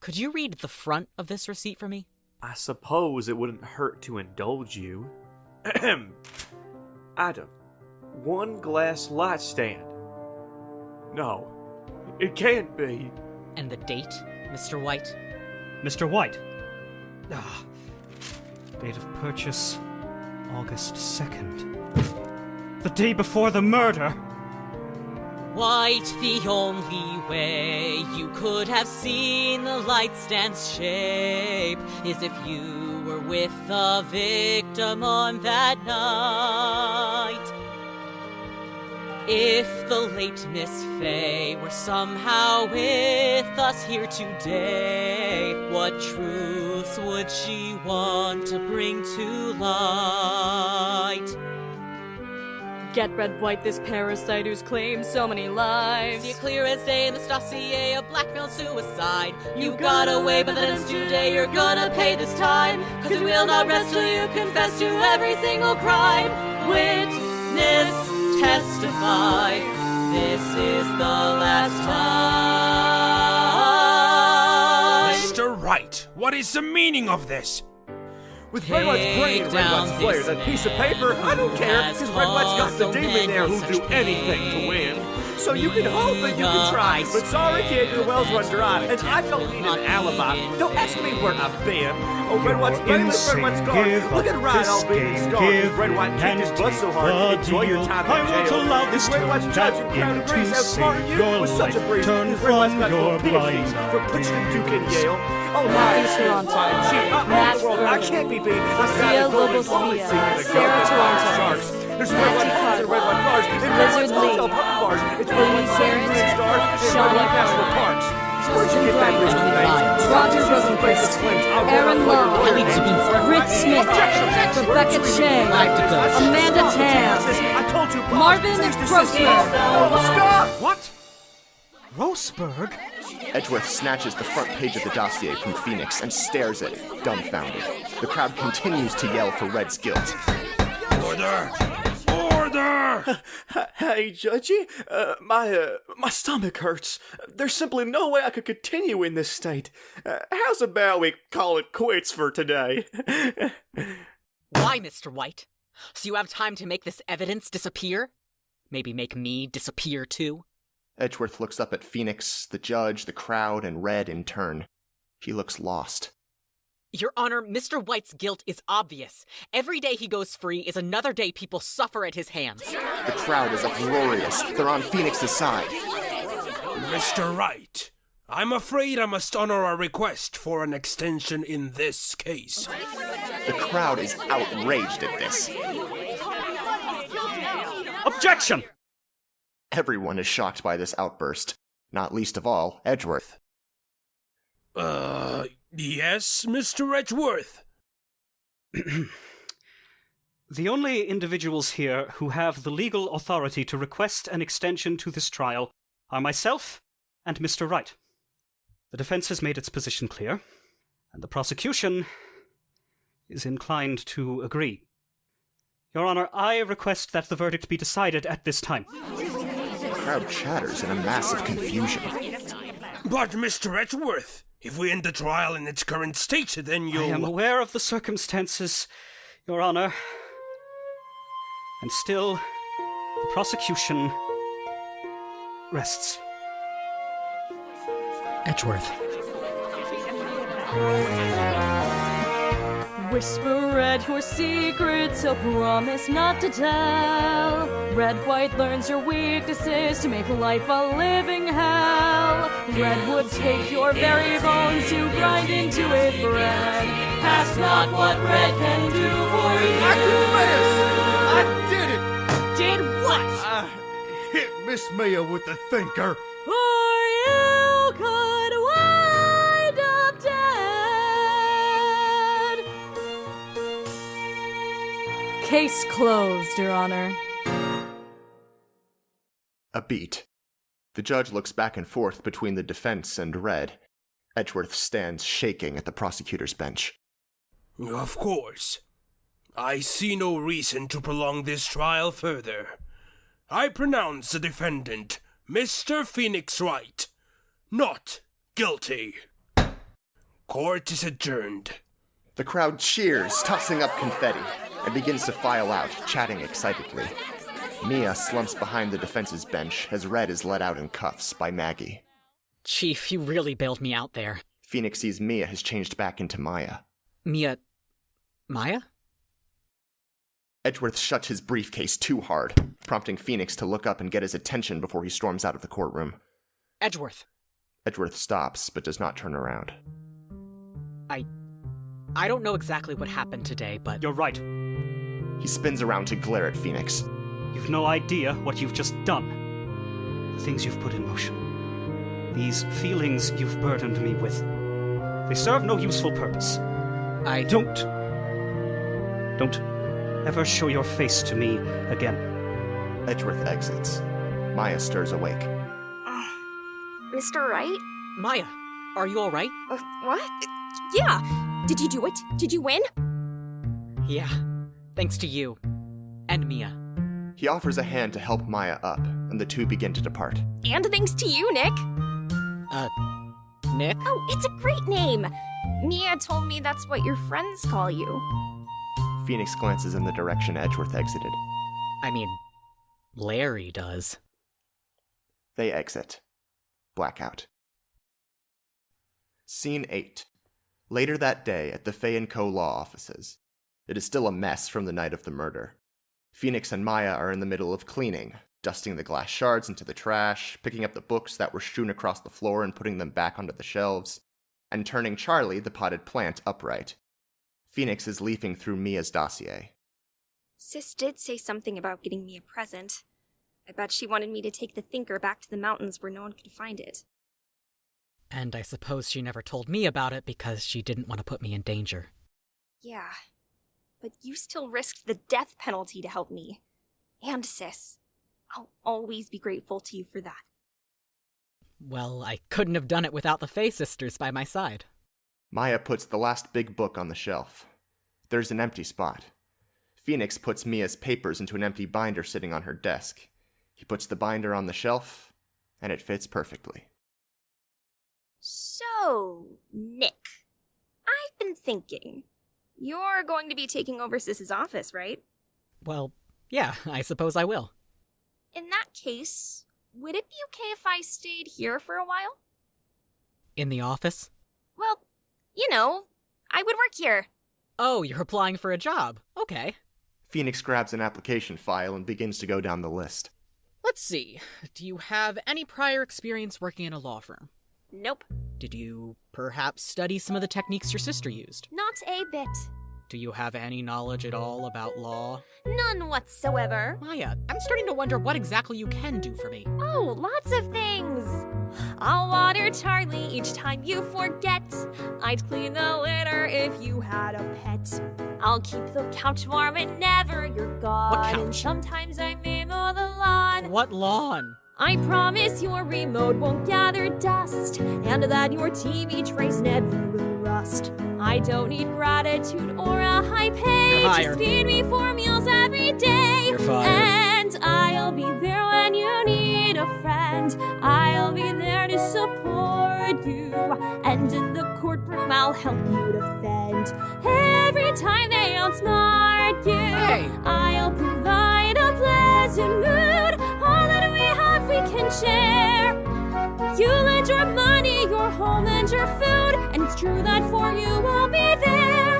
could you read the front of this receipt for me? I suppose it wouldn't hurt to indulge you. Adam, 1 glass light stand. No, it can't be. And the date, Mr. White? Mr. White. Date of purchase, August 2nd. The day before the murder! White, the only way you could have seen the light stand's shape is if you were with the victim on that night. If the late Miss Fay were somehow with us here today, what truths would she want to bring to light? Get Red White, this parasite who's claimed so many lives. See it clear as day in this dossier of blackmail suicide. You got away, but then today you're gonna pay this time. Cause we will not rest till you confess to every single crime. Witness, testify, this is the last time. Mr. Wright, what is the meaning of this? With Red White's brain and Red White's flair, that piece of paper, I don't care, because Red White's got the demon there who'll do anything to win. So you can hope that you can try, but sorry kid, your wells run dry, and I don't need an alibi. Don't ask me where I've been. Oh, Red White's famous, Red White's gone. Look at Ryan all being scarred. Red White kicked his butt so hard, enjoy your time in jail. This Red White's judge and crown and grace, how smart are you? With such a breeze, his Red White's got no PhDs from Princeton, Duke, and Yale. Oh my, I can't be beat. Lucia Lobosvia, Sarah Toronto, There's Red White cars and Red White cars, and Red White's hotel pub bars. It's Red White Green Stars, and Red White National Parks. Justin Bryan, Roger Rosenquist, Aaron Law, Rick Smith, Rebecca Chang, Amanda Tam, Marvin Grossberg. Stop! What? Grossberg? Edgeworth snatches the front page of the dossier from Phoenix and stares at it, dumbfounded. The crowd continues to yell for Red's guilt. Order! Order! Hey, Judgy, my stomach hurts. There's simply no way I could continue in this state. How's about we call it quits for today? Why, Mr. White? So you have time to make this evidence disappear? Maybe make me disappear too? Edgeworth looks up at Phoenix, the judge, the crowd, and Red in turn. He looks lost. Your Honor, Mr. White's guilt is obvious. Every day he goes free is another day people suffer at his hands. The crowd is uproarious. They're on Phoenix's side. Mr. Wright, I'm afraid I must honor a request for an extension in this case. The crowd is outraged at this. Objection! Everyone is shocked by this outburst, not least of all, Edgeworth. Yes, Mr. Edgeworth? The only individuals here who have the legal authority to request an extension to this trial are myself and Mr. Wright. The defense has made its position clear, and the prosecution is inclined to agree. Your Honor, I request that the verdict be decided at this time. The crowd chatters in a mass of confusion. But, Mr. Edgeworth, if we end the trial in its current state, then you'll... I am aware of the circumstances, Your Honor. And still, the prosecution rests. Edgeworth. Whisper Red your secrets, so promise not to tell. Red White learns your weaknesses to make life a living hell. Red would take your very bones to grind into his bread. Ask not what Red can do for you. I did it! Did what? I hit Miss Mia with the thinker. Or you could wind up dead. Case closed, Your Honor. A beat. The judge looks back and forth between the defense and Red. Edgeworth stands shaking at the prosecutor's bench. Of course. I see no reason to prolong this trial further. I pronounce the defendant, Mr. Phoenix Wright, not guilty. Court is adjourned. The crowd cheers, tossing up confetti, and begins to file out, chatting excitedly. Mia slumps behind the defense's bench as Red is let out in cuffs by Maggie. Chief, you really bailed me out there. Phoenix sees Mia has changed back into Maya. Mia... Maya? Edgeworth shuts his briefcase too hard, prompting Phoenix to look up and get his attention before he storms out of the courtroom. Edgeworth. Edgeworth stops, but does not turn around. I don't know exactly what happened today, but... You're right. He spins around to glare at Phoenix. You've no idea what you've just done. The things you've put in motion. These feelings you've burdened me with. They serve no useful purpose. Don't ever show your face to me again. Edgeworth exits. Maya stirs awake. Mr. Wright? Maya, are you alright? What? Yeah. Did you do it? Did you win? Yeah. Thanks to you. And Mia. He offers a hand to help Maya up, and the two begin to depart. And thanks to you, Nick. Nick? Oh, it's a great name. Mia told me that's what your friends call you. Phoenix glances in the direction Edgeworth exited. I mean, Larry does. They exit. Blackout. Scene 8. Later that day at the Fay & Co. law offices. It is still a mess from the night of the murder. Phoenix and Maya are in the middle of cleaning, dusting the glass shards into the trash, picking up the books that were strewn across the floor and putting them back onto the shelves, and turning Charlie, the potted plant, upright. Phoenix is leafing through Mia's dossier. Sis did say something about getting me a present. I bet she wanted me to take the thinker back to the mountains where no one could find it. And I suppose she never told me about it because she didn't want to put me in danger. Yeah, but you still risked the death penalty to help me. And Sis. I'll always be grateful to you for that. Well, I couldn't have done it without the Faye sisters by my side. Maya puts the last big book on the shelf. There's an empty spot. Phoenix puts Mia's papers into an empty binder sitting on her desk. He puts the binder on the shelf, and it fits perfectly. So, Nick, I've been thinking. You're going to be taking over Sis's office, right? Well, yeah, I suppose I will. In that case, would it be okay if I stayed here for a while? In the office? Well, you know, I would work here. Oh, you're applying for a job. Okay. Phoenix grabs an application file and begins to go down the list. Let's see. Do you have any prior experience working in a law firm? Nope. Did you perhaps study some of the techniques your sister used? Not a bit. Do you have any knowledge at all about law? None whatsoever. Maya, I'm starting to wonder what exactly you can do for me. Oh, lots of things. I'll water Charlie each time you forget. I'd clean the litter if you had a pet. I'll keep the couch warm whenever you're gone. What couch? And sometimes I may mow the lawn. What lawn? I promise your remote won't gather dust, and that your TV trays never will rust. I don't need gratitude or a high pay. You're hired. Just feed me 4 meals every day. You're fired. And I'll be there when you need a friend. I'll be there to support you. And in the courtroom, I'll help you defend. Every time they outsmart you, Hey. I'll provide a pleasant mood. All that we have, we can share. You lend your money, your home, and your food, and it's true that for you I'll be there.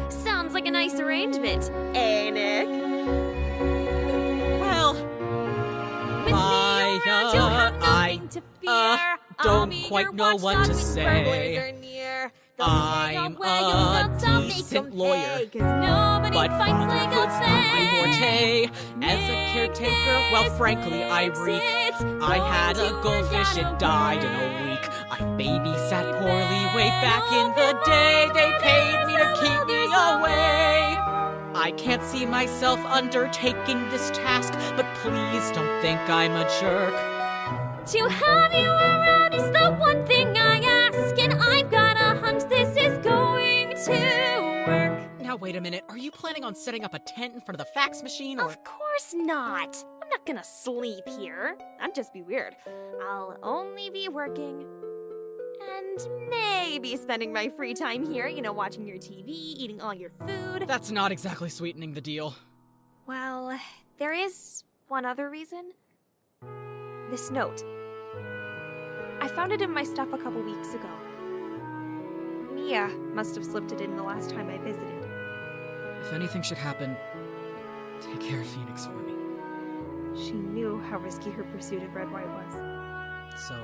Sounds like a nice arrangement, eh, Nick? Well, With me around, you'll have nothing to fear. I'll don't be quite your know what watchdog to when say. burglars are near. They'll I'm say, "Oh, well, a you'll not make decent them lawyer, pay," 'cause nobody but fights like fatherhood's a not my forte. man. As a caretaker, well, frankly, I reek. I had a goldfish, it died in a week. I babysat poorly way back in the day. They paid me to keep me away. I can't see myself undertaking this task, but please don't think I'm a jerk. To have you around is the one thing I ask, and I've got a hunch this is going to work. Now, wait a minute. Are you planning on setting up a tent in front of the fax machine, or...? Of course not. I'm not gonna sleep here. That'd just be weird. I'll only be working. And maybe spending my free time here, you know, watching your TV, eating all your food. That's not exactly sweetening the deal. Well, there is one other reason. This note. I found it in my stuff a couple weeks ago. Mia must have slipped it in the last time I visited. If anything should happen, take care of Phoenix for me. She knew how risky her pursuit of Red White was. So,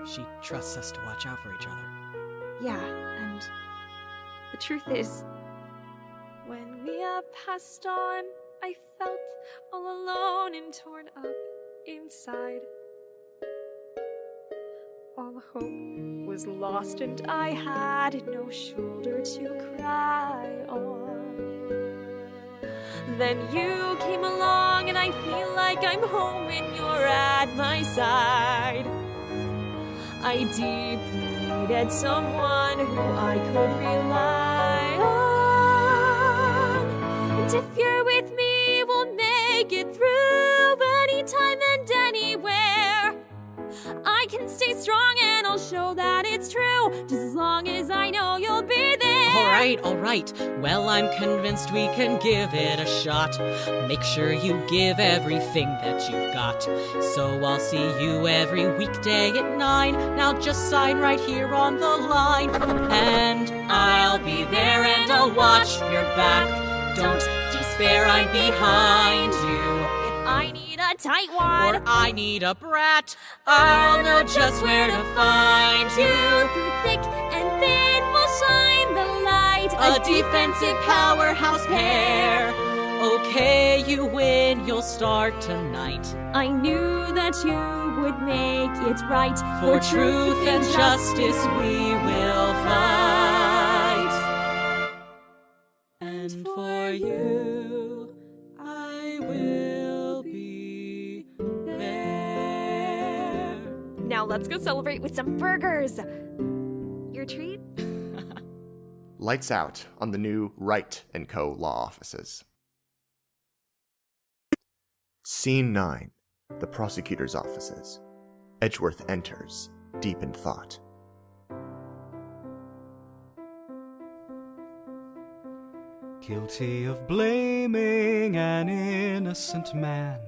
she trusts us to watch out for each other. Yeah, and the truth is, when Mia passed on, I felt all alone and torn up inside. All hope was lost, and I had no shoulder to cry on. Then you came along, and I feel like I'm home when you're at my side. I deeply needed someone who I could rely on. And if you're with me, we'll make it through anytime and anywhere. I can stay strong and I'll show that it's true, just as long as I know you'll be there. All right. Well, I'm convinced we can give it a shot. Make sure you give everything that you've got. So I'll see you every weekday at 9. Now just sign right here on the line. And I'll be there and I'll watch your back. Don't despair, I'm behind you. If I need a tight one, or I need a brat, I'll know just where to find you. Through thick and thin, we'll shine the light. A defensive powerhouse pair. Okay, you win, you'll start tonight. I knew that you would make it right. For truth and justice we will fight. And for you, I will be there. Now let's go celebrate with some burgers. Your treat? Lights out on the new Wright & Co. law offices. Scene 9. The prosecutor's offices. Edgeworth enters, deep in thought. Guilty of blaming an innocent man.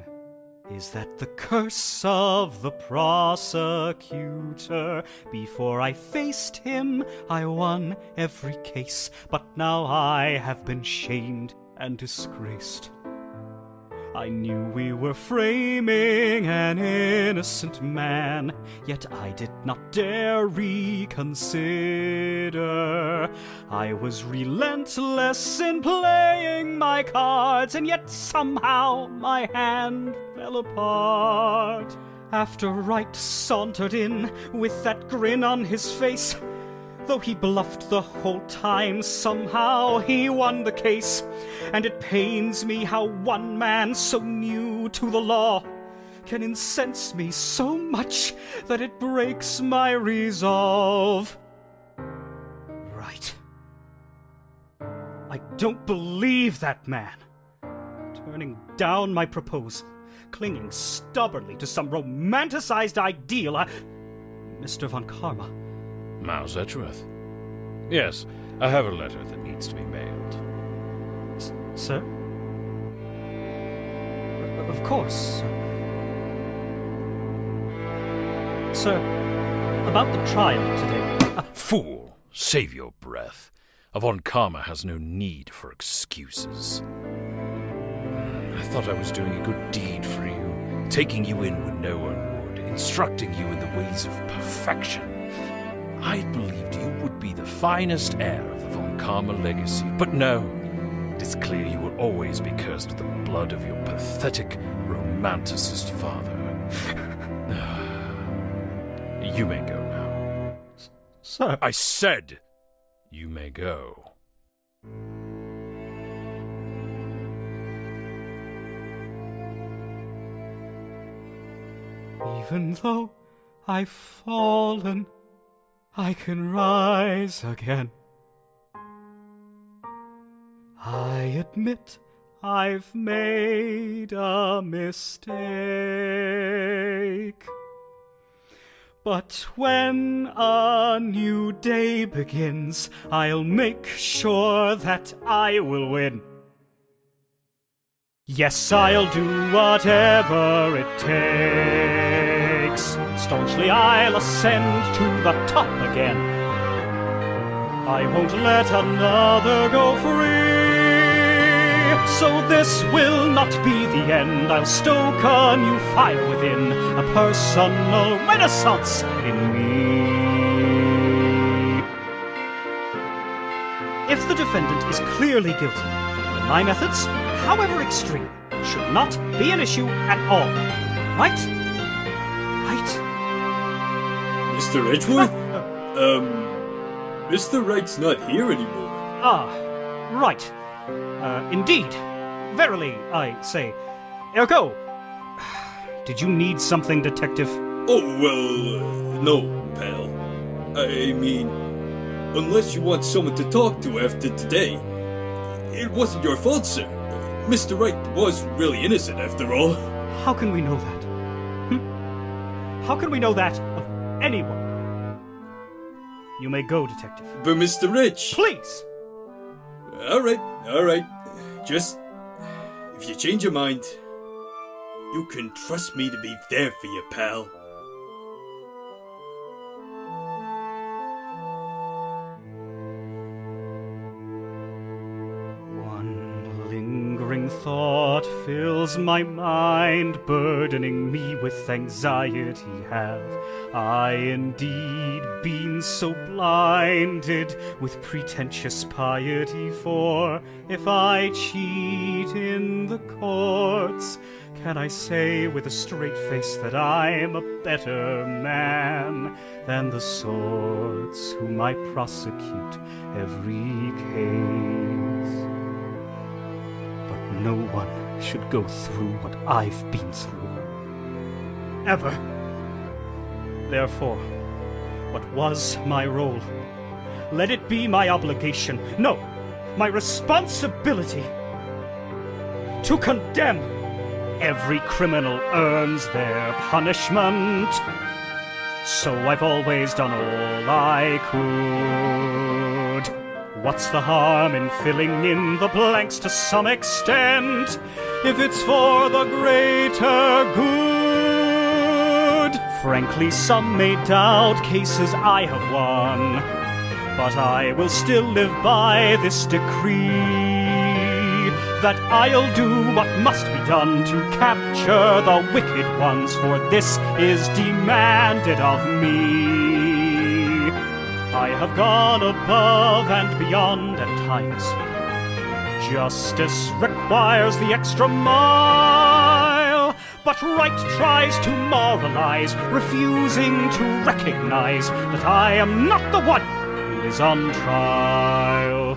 Is that the curse of the prosecutor? Before I faced him, I won every case, but now I have been shamed and disgraced. I knew we were framing an innocent man, yet I did not dare reconsider. I was relentless in playing my cards, and yet somehow my hand fell apart. After Wright sauntered in with that grin on his face, though he bluffed the whole time, somehow he won the case. And it pains me how one man so new to the law can incense me so much that it breaks my resolve. Right. I don't believe that man. Turning down my proposal, clinging stubbornly to some romanticized ideal. Mr. Von Karma. Miles Edgeworth. Yes, I have a letter that needs to be mailed. Sir? Of course. Sir, about the trial today. Fool! Save your breath. Von Karma has no need for excuses. I thought I was doing a good deed for you, taking you in when no one would, instructing you in the ways of perfection. I believed you would be the finest heir of the Von Karma legacy, but no. It is clear you will always be cursed with the blood of your pathetic, romanticist father. You may go now. Sir. I said you may go. Even though I've fallen, I can rise again. I admit I've made a mistake. But when a new day begins, I'll make sure that I will win. Yes, I'll do whatever it takes. Staunchly I'll ascend to the top again. I won't let another go free. So this will not be the end. I'll stoke a new fire within, a personal renaissance in me. If the defendant is clearly guilty, then my methods, however extreme, should not be an issue at all. Right? Right? Mr. Edgeworth? Mr. Wright's not here anymore. Ah, right. Indeed. Verily, I say. Ergo, did you need something, Detective? Oh, well, no, pal. I mean, unless you want someone to talk to after today. It wasn't your fault, sir. Mr. Wright was really innocent, after all. How can we know that? How can we know that of anyone? You may go, Detective. But Mr. Rich... Please! Alright. Just... if you change your mind, you can trust me to be there for you, pal. One lingering One thought fills my mind, burdening me with anxiety. Have I indeed been so blinded with pretentious piety? For if I cheat in the courts, can I say with a straight face that I'm a better man than the sorts whom I prosecute every case? But no one should go through what I've been through. Ever. Therefore, what was my role? Let it be my obligation, no, my responsibility, to condemn. Every criminal earns their punishment, so I've always done all I could. What's the harm in filling in the blanks to some extent, if it's for the greater good? Frankly, some may doubt cases I have won, but I will still live by this decree, that I'll do what must be done to capture the wicked ones, for this is demanded of me. I have gone above and beyond at times. Justice requires the extra mile, but right tries to moralize, refusing to recognize that I am not the one who is on trial.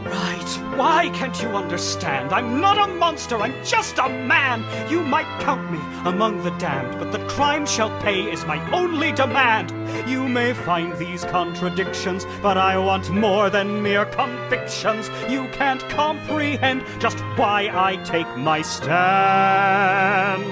Right, why can't you understand? I'm not a monster, I'm just a man! You might count me among the damned, but that crime shall pay is my only demand. You may find these contradictions, but I want more than mere convictions. You can't comprehend just why I take my stand.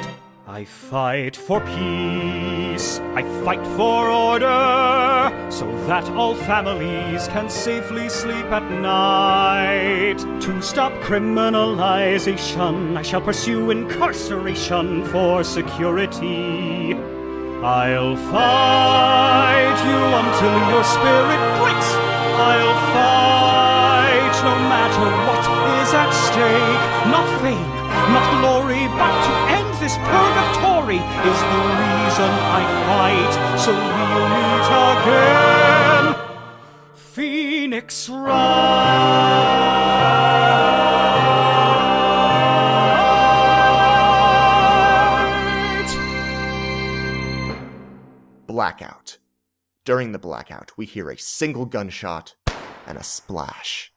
I fight for peace, I fight for order, so that all families can safely sleep at night. To stop criminalization, I shall pursue incarceration for security. I'll fight you until your spirit breaks. I'll fight no matter what is at stake. Not fame, not glory, but to end this purgatory is the reason I fight, so we'll meet again. Phoenix Wright. Blackout. During the blackout, we hear a single gunshot and a splash.